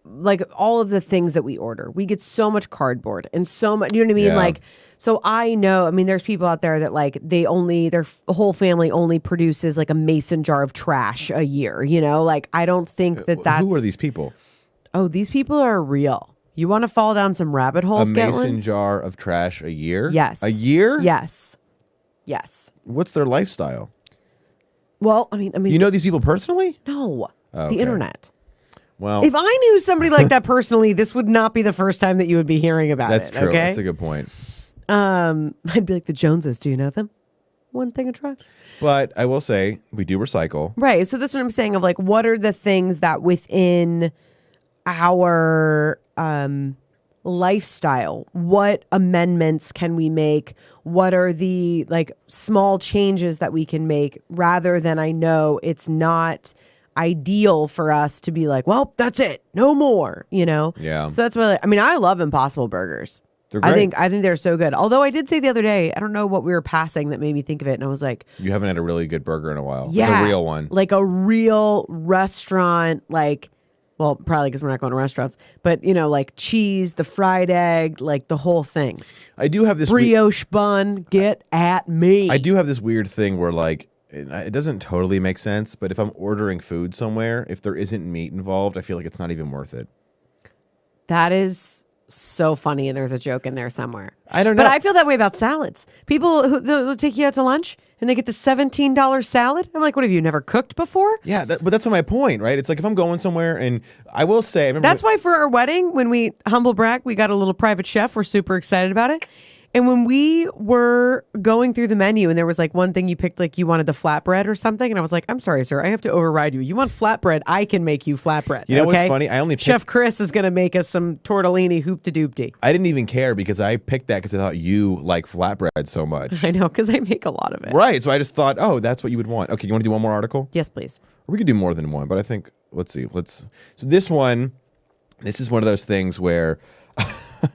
like all of the things that we order. We get so much cardboard and so much, you know what I mean? Yeah. Like, so I know, I mean, there's people out there that like their whole family only produces like a mason jar of trash a year, you know? Like, I don't think that's. Who are these people? Oh, these people are real. You want to fall down some rabbit holes, A mason Gatlin? jar of trash a year? Yes. A year? Yes. Yes. What's their lifestyle? Well, I mean, You know these people personally? no, Oh, the okay. internet. Well, If I knew somebody like that personally, this would not be the first time that you would be hearing about that's it. true. Okay? That's a good point. I'd be like the Joneses. Do you know them? One thing of trash. But I will say we do recycle. Right. So that's what I'm saying of like, what are the things that within our lifestyle, what amendments can we make? What are the like small changes that we can make rather than I know it's not ideal for us to be like, well, that's it. No more, you know? Yeah. So that's what I mean, I love Impossible Burgers. They're great. I think they're so good. Although I did say the other day, I don't know what we were passing that made me think of it. And I was like, You haven't had a really good burger in a while. yeah, Like a real one. like a real restaurant, like, well, probably because we're not going to restaurants, but you know, like cheese, the fried egg, like the whole thing. I do have this Brioche bun, get at me. I do have this weird thing where like it doesn't totally make sense, but if I'm ordering food somewhere, if there isn't meat involved, I feel like it's not even worth it. That is so funny, and there's a joke in there somewhere. I don't know. But I feel that way about salads. People who they'll take you out to lunch and they get the $17 salad. I'm like, what have you never cooked before? Yeah, but that's my point, right? It's like if I'm going somewhere, and I will say, I remember That's why for our wedding, when we humble brag, we got a little private chef. We're super excited about it. And when we were going through the menu and there was like one thing you picked, like you wanted the flatbread or something. And I was like, I'm sorry, sir, I have to override you. You want flatbread? I can make you flatbread. You know okay? what's funny? I only picked, Chef Chris is going to make us some tortellini hoop-de-doopty. I didn't even care because I picked that because I thought you like flatbread so much. I know, because I make a lot of it. Right. So I just thought, oh, that's what you would want. Okay, you want to do one more article? Yes, please. Or we could do more than one, but I think let's see. So this is one of those things where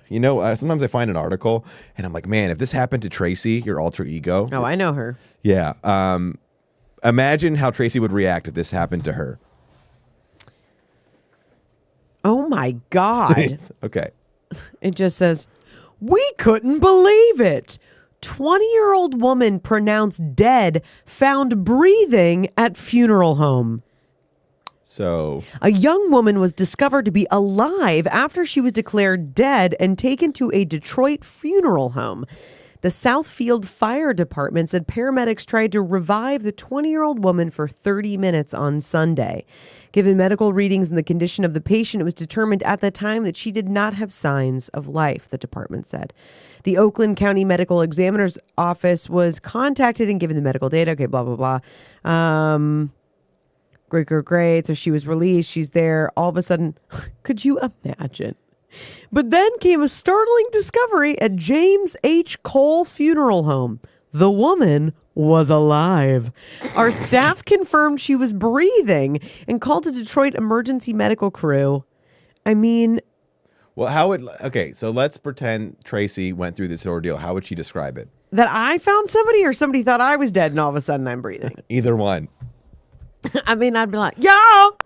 you know, sometimes I find an article and I'm like, man, if this happened to Tracy, your alter ego. Oh, I know her. Yeah. Imagine how Tracy would react if this happened to her. Oh, my God. Okay. It just says, we couldn't believe it. 20-year-old woman pronounced dead, found breathing at funeral home. So A young woman was discovered to be alive after she was declared dead and taken to a Detroit funeral home. The Southfield Fire Department said paramedics tried to revive the 20-year-old woman for 30 minutes on Sunday. Given medical readings and the condition of the patient, it was determined at the time that she did not have signs of life, the department said. The Oakland County Medical Examiner's Office was contacted and given the medical data. Okay, blah, blah, blah. Great. So she was released. She's there. All of a sudden, could you imagine? But then came a startling discovery at James H. Cole Funeral Home. The woman was alive. Our staff confirmed she was breathing and called a Detroit emergency medical crew. I mean, well, okay, so let's pretend Tracy went through this ordeal. How would she describe it? that I found somebody or somebody thought I was dead and all of a sudden I'm breathing. Either one. I mean, I'd be like, y'all,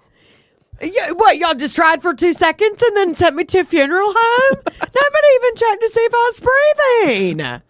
what, y'all just tried for 2 seconds and then sent me to a funeral home? Nobody even checked to see if I was breathing.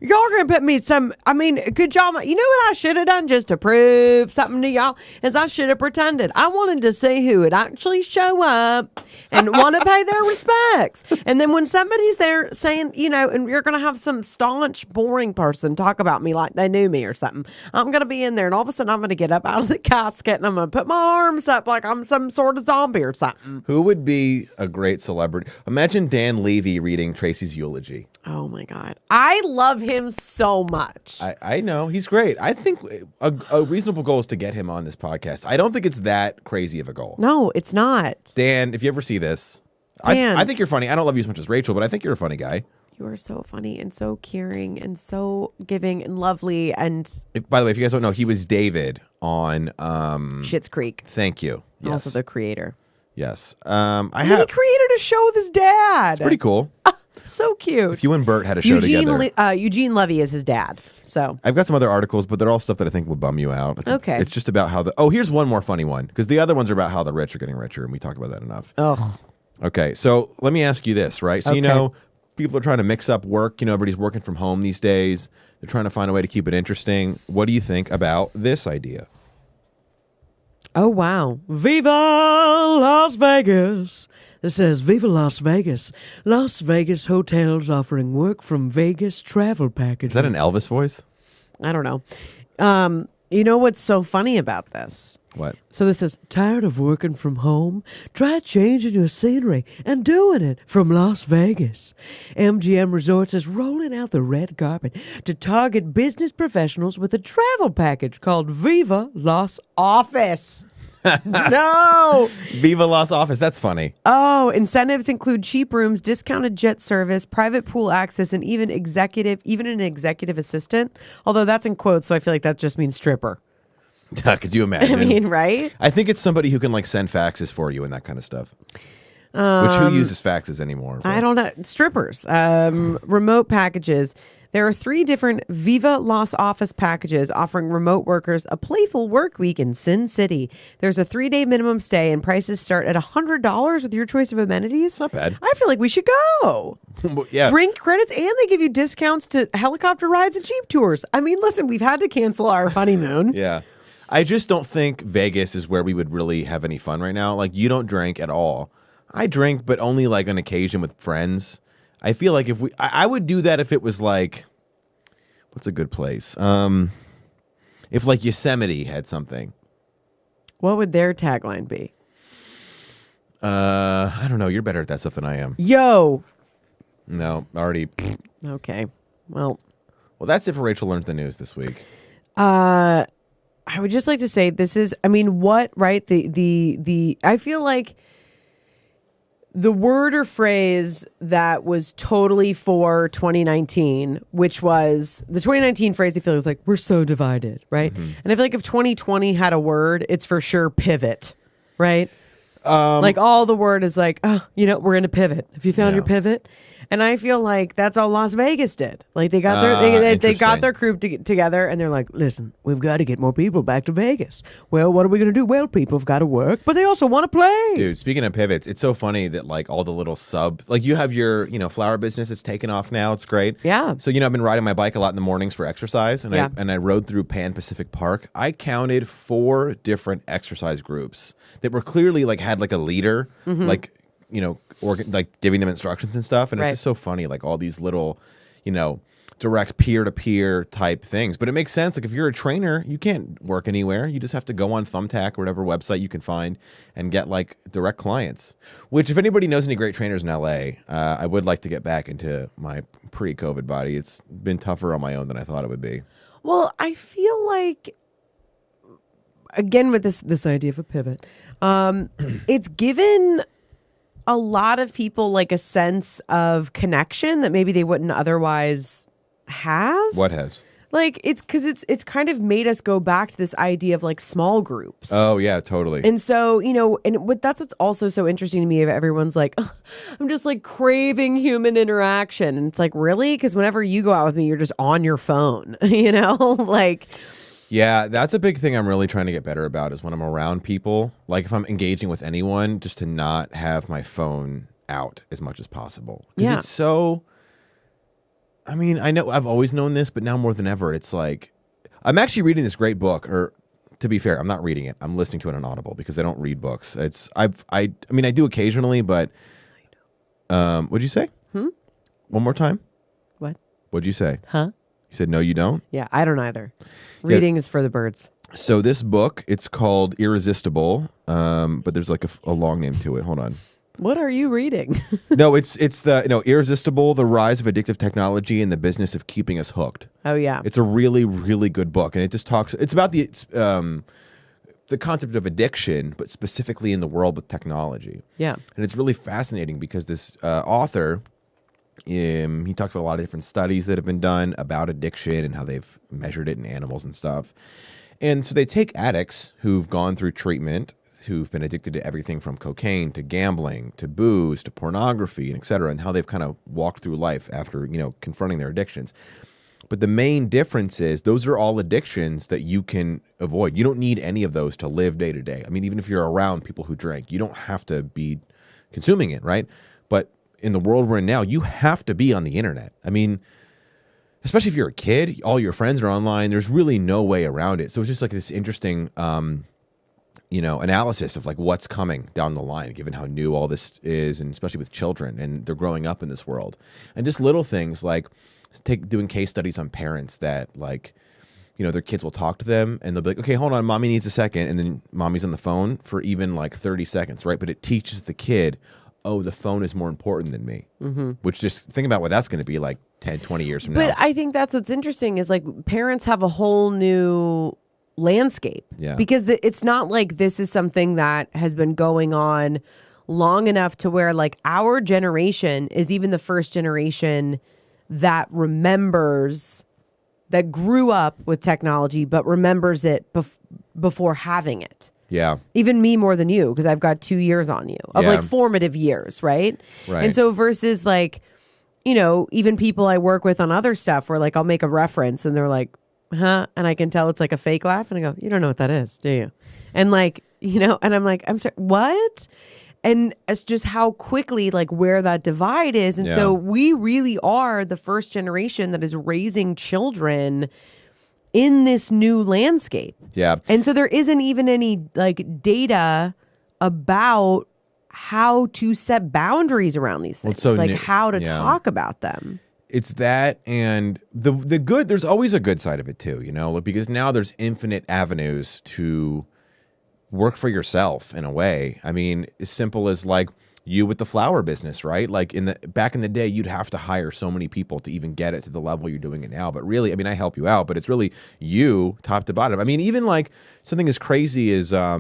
Y'all gonna put me could y'all, you know what I should have done just to prove something to y'all is I should have pretended. I wanted to see who would actually show up and want to pay their respects. And then when somebody's there saying, you know, and you're gonna have some staunch, boring person talk about me like they knew me or something, I'm gonna be in there and all of a sudden I'm gonna get up out of the casket and I'm gonna put my arms up like I'm some sort of zombie or something. Who would be a great celebrity? Imagine Dan Levy reading Tracy's eulogy. Oh my God. I love him so much. I know. He's great. I think a reasonable goal is to get him on this podcast. I don't think it's that crazy of a goal. No, it's not. Dan, if you ever see this, Dan. I think you're funny. I don't love you as much as Rachel, but I think you're a funny guy. You are so funny and so caring and so giving and lovely and By the way, if you guys don't know, he was David on Schitt's Creek. Thank you. Yes. Also the creator. Yes. He created a show with his dad. It's pretty cool. So cute. If you and Bert had a show together. Eugene Levy is his dad. So I've got some other articles, but they're all stuff that I think will bum you out. Okay. It's just about how here's one more funny one, because the other ones are about how the rich are getting richer, and we talk about that enough. Oh. Okay, so let me ask you this, right? So, people are trying to mix up work. Everybody's working from home these days. They're trying to find a way to keep it interesting. What do you think about this idea? Oh, wow. Viva Las Vegas. It says, Viva Las Vegas. Las Vegas hotels offering work from Vegas travel packages. Is that an Elvis voice? I don't know. You know what's so funny about this? What? So this is, tired of working from home? Try changing your scenery and doing it from Las Vegas. MGM Resorts is rolling out the red carpet to target business professionals with a travel package called Viva Las Office. No! Viva Las Office. That's funny. Oh, incentives include cheap rooms, discounted jet service, private pool access, and even an executive assistant. Although that's in quotes, so I feel like that just means stripper. Could you imagine? I mean, right? I think it's somebody who can send faxes for you and that kind of stuff. Which who uses faxes anymore? I don't know. Strippers. Remote packages. There are 3 different Viva Las Office packages offering remote workers a playful work week in Sin City. There's a 3-day minimum stay, and prices start at $100 with your choice of amenities. Not bad. I feel like we should go. Yeah. Drink credits, and they give you discounts to helicopter rides and Jeep tours. I mean, listen, we've had to cancel our honeymoon. Yeah. I just don't think Vegas is where we would really have any fun right now. You don't drink at all. I drink, but only on occasion with friends. I feel like if I would do that if it was what's a good place? If Yosemite had something. What would their tagline be? I don't know. You're better at that stuff than I am. Yo. No, already. Okay. Well, that's it for Rachel Learns the News this week. I would just like to say this is, I mean, what, right? I feel like the word or phrase that was totally for 2019, which was the 2019 phrase, I feel like was we're so divided, right? Mm-hmm. And I feel like if 2020 had a word, it's for sure pivot, right? All the word is we're going to pivot. Have you found your pivot? And I feel like that's all Las Vegas did. They got they got their crew together, and they're like, listen, we've got to get more people back to Vegas. Well, what are we going to do? Well, people have got to work, but they also want to play. Dude, speaking of pivots, it's so funny that all the little you have your, flower business that's taken off now. It's great. Yeah. So, I've been riding my bike a lot in the mornings for exercise, and I rode through Pan Pacific Park. I counted 4 different exercise groups that were clearly had a leader, giving them instructions and stuff. And it's just so funny, all these little, direct peer-to-peer type things. But it makes sense. If you're a trainer, you can't work anywhere. You just have to go on Thumbtack or whatever website you can find and get direct clients. Which, if anybody knows any great trainers in LA, I would like to get back into my pre-COVID body. It's been tougher on my own than I thought it would be. Well, I feel like, again, with this idea of a pivot, it's given a lot of people a sense of connection that maybe they wouldn't otherwise have. What has? It's because it's kind of made us go back to this idea of small groups. Oh yeah, totally. And so, that's what's also so interesting to me. If everyone's I'm just craving human interaction. And it's really? Because whenever you go out with me, you're just on your phone, Yeah, that's a big thing I'm really trying to get better about is when I'm around people, if I'm engaging with anyone, just to not have my phone out as much as possible. Because it's so, I mean, I know I've always known this, but now more than ever, it's I'm actually reading this great book, or to be fair, I'm not reading it. I'm listening to it on Audible because I don't read books. I do occasionally, but, what'd you say? One more time? What? What'd you say? Huh? You said, no, you don't? Yeah, I don't either. Reading is for the birds. So this book, it's called Irresistible, but there's a long name to it. Hold on. What are you reading? No, it's the Irresistible: The Rise of Addictive Technology and the Business of Keeping Us Hooked. Oh yeah, it's a really, really good book, and it just talks. It's about the concept of addiction, but specifically in the world with technology. Yeah, and it's really fascinating because this author. He talks about a lot of different studies that have been done about addiction and how they've measured it in animals and stuff. And so they take addicts who've gone through treatment. who've been addicted to everything from cocaine to gambling to booze to pornography and et cetera, and how they've kind of walked through life after, confronting their addictions. But the main difference is those are all addictions that you can avoid. You don't need any of those to live day to day. I mean, even if you're around people who drink, you don't have to be consuming it, right? But in the world we're in now, you have to be on the internet. I mean, especially if you're a kid, all your friends are online. There's really no way around it. So it's just like this interesting, analysis of like what's coming down the line, given how new all this is, and especially with children and they're growing up in this world. And just little things like doing case studies on parents that like, their kids will talk to them and they'll be like, okay, hold on, mommy needs a second. And then mommy's on the phone for even like 30 seconds, right? But it teaches the kid, oh, the phone is more important than me, which just think about what that's going to be like 10, 20 years from now. But I think that's what's interesting is like parents have a whole new landscape. Yeah. Because it's not like this is something that has been going on long enough to where like our generation is even the first generation that remembers, that grew up with technology, but remembers it before having it. Yeah. Even me more than you, because I've got 2 years on you of like formative years, right? Right. And so versus like, even people I work with on other stuff where like I'll make a reference and they're like, huh? And I can tell it's like a fake laugh. And I go, you don't know what that is, do you? And like, and I'm like, I'm sorry, what? And it's just how quickly like where that divide is. And so we really are the first generation that is raising children in this new landscape. Yeah. And so there isn't even any like data about how to set boundaries around these things, how to talk about them. It's that, and the good, there's always a good side of it too, because now there's infinite avenues to work for yourself in a way. I mean, as simple as like you with the flower business, right? Like back in the day, you'd have to hire so many people to even get it to the level you're doing it now. But really, I mean, I help you out, but it's really you top to bottom. I mean, even like something as crazy as, I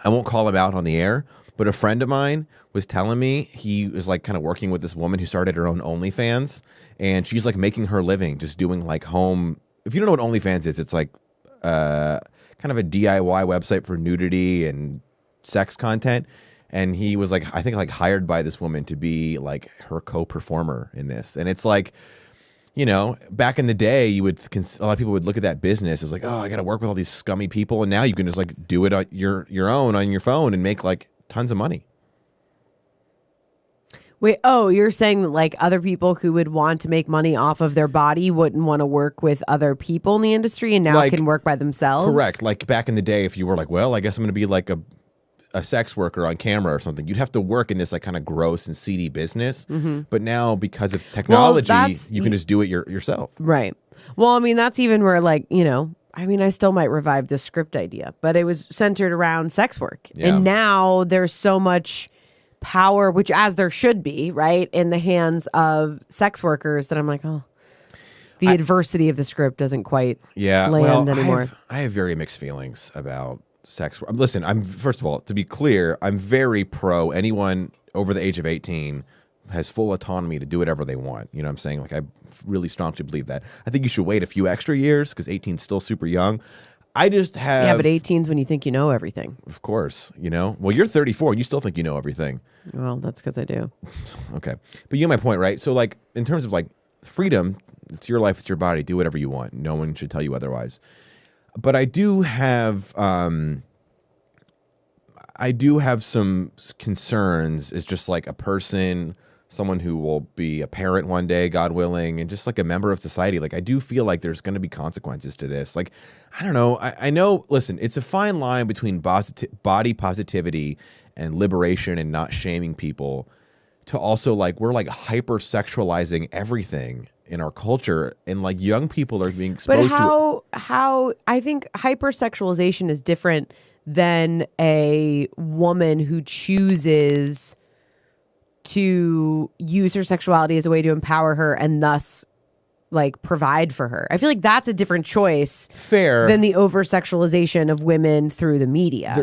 won't call him out on the air, but a friend of mine was telling me he was like kind of working with this woman who started her own OnlyFans, and she's like making her living just doing like home. If you don't know what OnlyFans is, it's like kind of a DIY website for nudity and sex content. And he was like, I think like hired by this woman to be like her co-performer in this. And it's like, back in the day, a lot of people would look at that business as like, oh, I got to work with all these scummy people. And now you can just like do it on your own on your phone and make like tons of money. Wait, you're saying that like other people who would want to make money off of their body wouldn't want to work with other people in the industry and now like, can work by themselves? Correct. Like back in the day, if you were like, well, I guess I'm going to be like a sex worker on camera or something, you'd have to work in this like kind of gross and seedy business. But now because of technology, you can just do it yourself. Right. Well, I mean, that's even where like, I still might revive this script idea, but it was centered around sex work. Yeah. And now there's so much power, which as there should be, right, in the hands of sex workers that I'm like, the adversity of the script doesn't quite land anymore. I have very mixed feelings about sex work. Listen, first of all, to be clear, I'm very pro anyone over the age of 18 has full autonomy to do whatever they want. You know what I'm saying? Like, I really strongly believe that. I think you should wait a few extra years because 18 is still super young. I just have... Yeah, but 18's when you think you know everything. Of course, Well, you're 34 and you still think you know everything. Well, that's because I do. Okay. But you get my point, right? So, like, in terms of, like, freedom, it's your life, it's your body. Do whatever you want. No one should tell you otherwise. But I do have some concerns as just like a person, someone who will be a parent one day, God willing, and just like a member of society. Like, I do feel like there's going to be consequences to this. Like, I don't know. I know, listen, it's a fine line between body positivity and liberation and not shaming people to also like, we're like hypersexualizing everything in our culture, and like young people are being exposed to how I think hypersexualization is different than a woman who chooses to use her sexuality as a way to empower her and thus like provide for her. I feel like that's a different choice than the over sexualization of women through the media.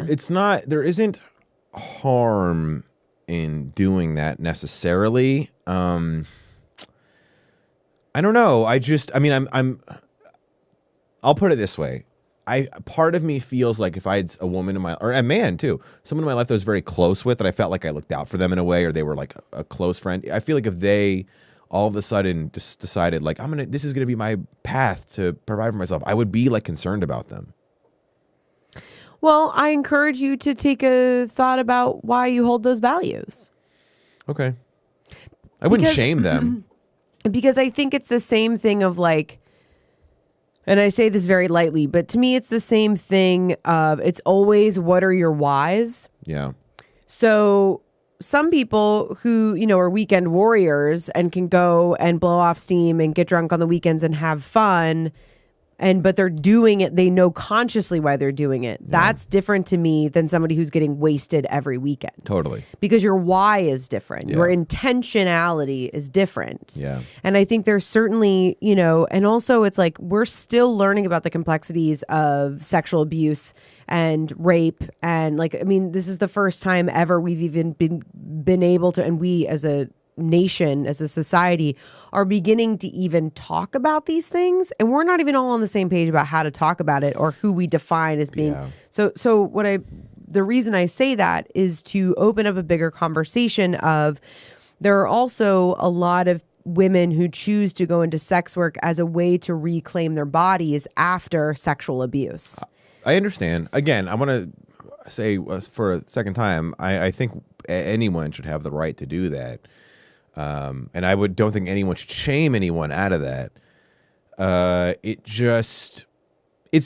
There isn't harm in doing that necessarily. I don't know. I'll put it this way. I part of me feels like if I had a woman in my, or a man too, someone in my life that I was very close with, that I felt like I looked out for them in a way, or they were like a close friend. I feel like if they all of a sudden just decided like this is gonna be my path to provide for myself, I would be like concerned about them. Well, I encourage you to take a thought about why you hold those values. Okay. I wouldn't shame them. Because I think it's the same thing of like, and I say this very lightly, but to me, it's the same thing of it's always what are your whys? Yeah. So some people who, are weekend warriors and can go and blow off steam and get drunk on the weekends and have fun, but they're doing it, they know consciously why they're doing it. Yeah. That's different to me than somebody who's getting wasted every weekend. Totally. Because your why is different. Yeah. Your intentionality is different. Yeah. And I think there's certainly, and also it's like we're still learning about the complexities of sexual abuse and rape. And this is the first time ever we've even been able to, and we as a nation, as a society, are beginning to even talk about these things, and we're not even all on the same page about how to talk about it or who we define as being. Yeah. So the reason I say that is to open up a bigger conversation of there are also a lot of women who choose to go into sex work as a way to reclaim their bodies after sexual abuse. I understand. Again, I want to say for a second time, I think anyone should have the right to do that. And I don't think anyone should shame anyone out of that. It's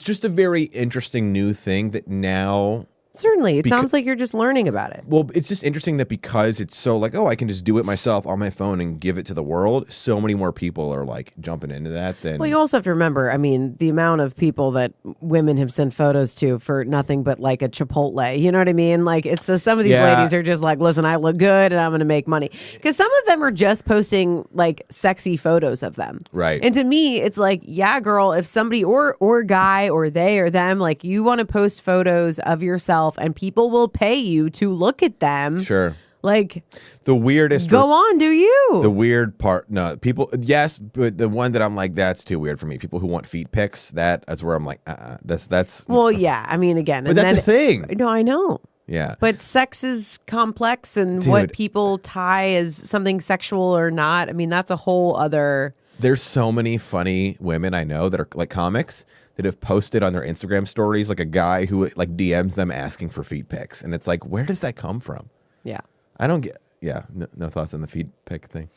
just a very interesting new thing that now. Certainly. It sounds like you're just learning about it. Well, it's just interesting that because it's so like, I can just do it myself on my phone and give it to the world. So many more people are like jumping into that than. Well, you also have to remember, the amount of people that women have sent photos to for nothing but like a Chipotle. You know what I mean? Like it's some of these ladies are just like, listen, I look good and I'm going to make money. Because some of them are just posting like sexy photos of them. Right. And to me, it's like, yeah, girl, if somebody or guy or they or them, like you want to post photos of yourself and people will pay you to look at them. Sure. Like the weirdest. Go on, do you? The weird part. No, people. Yes, but the one that I'm like, that's too weird for me. People who want feet pics. That's where I'm like, that's. Well, yeah. Again, but that's a thing. No, I know. Yeah. But sex is complex, and what people tie as something sexual or not. That's a whole other. There's so many funny women I know that are like comics that have posted on their Instagram stories like a guy who like DMs them asking for feet pics, and it's like, where does that come from? Yeah, I don't get. Yeah, no thoughts on the feet pic thing.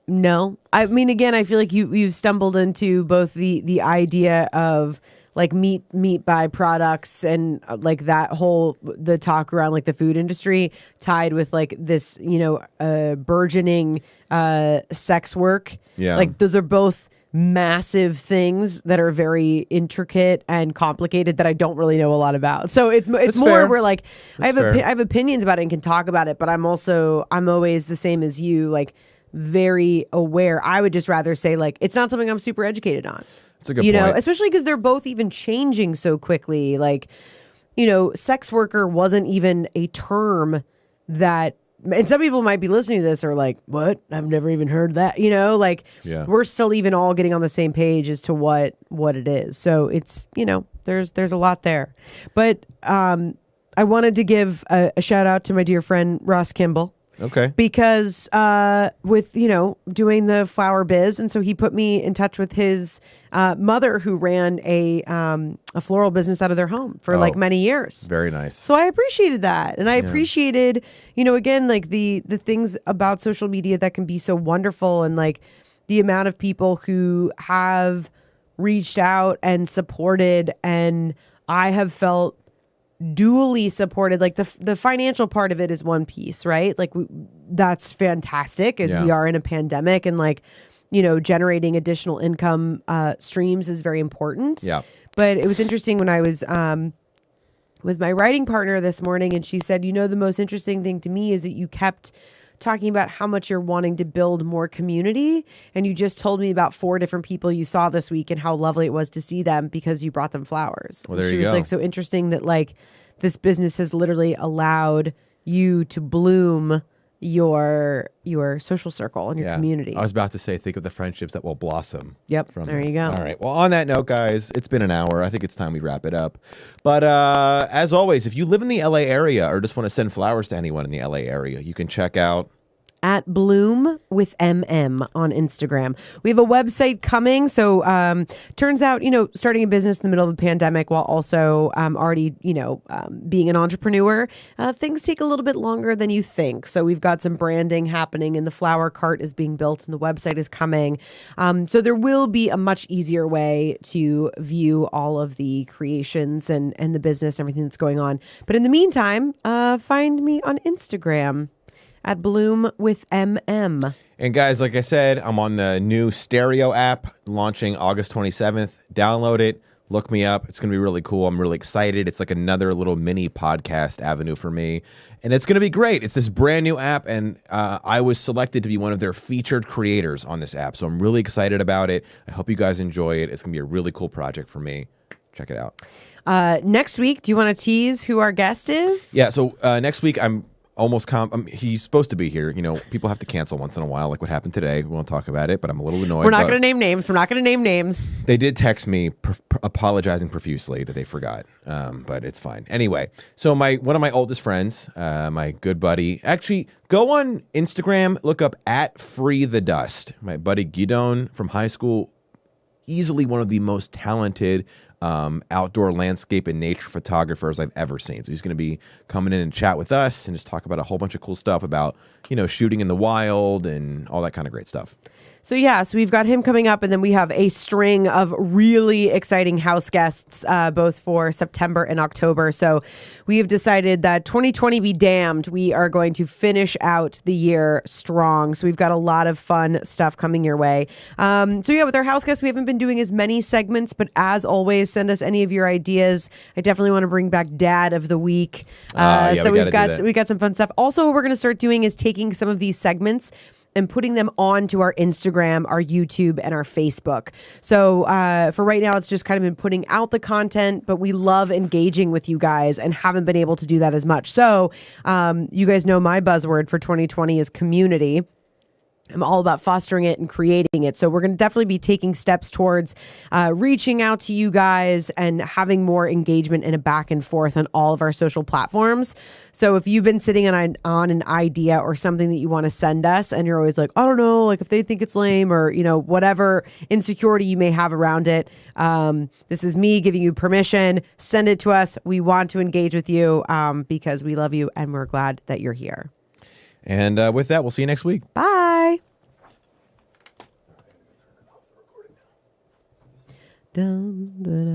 No. Again, I feel like you've stumbled into both the idea of like meat byproducts and like that whole the talk around like the food industry tied with like this burgeoning sex work. Yeah, like those are both massive things that are very intricate and complicated that I don't really know a lot about. So it's more fair. where like I That's have opinions about it and can talk about it, but I'm always the same as you, like very aware. I would just rather say like it's not something I'm super educated on. That's a good point. Especially because they're both even changing so quickly. Like, sex worker wasn't even a term that. And some people might be listening to this are like, what? I've never even heard that. We're still even all getting on the same page as to what it is. So it's, there's a lot there. But I wanted to give a shout out to my dear friend, Ross Kimball. Okay. Because with, doing the flower biz. And so he put me in touch with his mother who ran a floral business out of their home for like many years. Very nice. So I appreciated that. And I appreciated, again, like the things about social media that can be so wonderful, and like the amount of people who have reached out and supported, and I have felt dually supported. Like the financial part of it is one piece, right? Like that's fantastic as we are in a pandemic, and like, generating additional income streams is very important. Yeah. But it was interesting when I was with my writing partner this morning, and she said, the most interesting thing to me is that you kept talking about how much you're wanting to build more community. And you just told me about 4 different people you saw this week and how lovely it was to see them because you brought them flowers. Well, there she you was go. like, so interesting that like this business has literally allowed you to bloom your social circle and your community. I was about to say, think of the friendships that will blossom. Yep. From There this. you go. All right. Well, on that note, guys, it's been an hour. I think it's time we wrap it up. But as always, if you live in the LA area or just want to send flowers to anyone in the LA area, you can check out at Bloom with MM on Instagram. We have a website coming. So turns out, starting a business in the middle of the pandemic while also already, being an entrepreneur, things take a little bit longer than you think. So we've got some branding happening and the flower cart is being built and the website is coming. So there will be a much easier way to view all of the creations and the business, everything that's going on. But in the meantime, find me on Instagram at Bloom with MM. And guys, like I said, I'm on the new Stereo app launching August 27th. Download it. Look me up. It's going to be really cool. I'm really excited. It's like another little mini podcast avenue for me. And it's going to be great. It's this brand new app. And I was selected to be one of their featured creators on this app. So I'm really excited about it. I hope you guys enjoy it. It's going to be a really cool project for me. Check it out. Next week, do you want to tease who our guest is? Yeah. So next week, I'm almost he's supposed to be here. People have to cancel once in a while, like what happened today. We won't talk about it, but I'm a little annoyed. We're not going to name names. They did text me apologizing profusely that they forgot, but it's fine. Anyway, so one of my oldest friends, my good buddy, actually go on Instagram, look up at Free the Dust. My buddy Guidon from high school, easily one of the most talented outdoor landscape and nature photographers I've ever seen. So he's going to be coming in and chat with us and just talk about a whole bunch of cool stuff about, shooting in the wild and all that kind of great stuff. So we've got him coming up, and then we have a string of really exciting house guests, both for September and October. So we have decided that 2020 be damned, we are going to finish out the year strong. So we've got a lot of fun stuff coming your way. With our house guests, we haven't been doing as many segments, but as always, send us any of your ideas. I definitely want to bring back Dad of the Week. So we've got some fun stuff. Also, what we're going to start doing is taking some of these segments and putting them onto our Instagram, our YouTube, and our Facebook. So for right now, it's just kind of been putting out the content, but we love engaging with you guys and haven't been able to do that as much. So you guys know my buzzword for 2020 is community. I'm all about fostering it and creating it. So we're going to definitely be taking steps towards reaching out to you guys and having more engagement and a back and forth on all of our social platforms. So if you've been sitting on an idea or something that you want to send us and you're always like, I don't know, like if they think it's lame or, whatever insecurity you may have around it, this is me giving you permission. Send it to us. We want to engage with you because we love you and we're glad that you're here. And with that, we'll see you next week. Bye. Dun, dun, dun.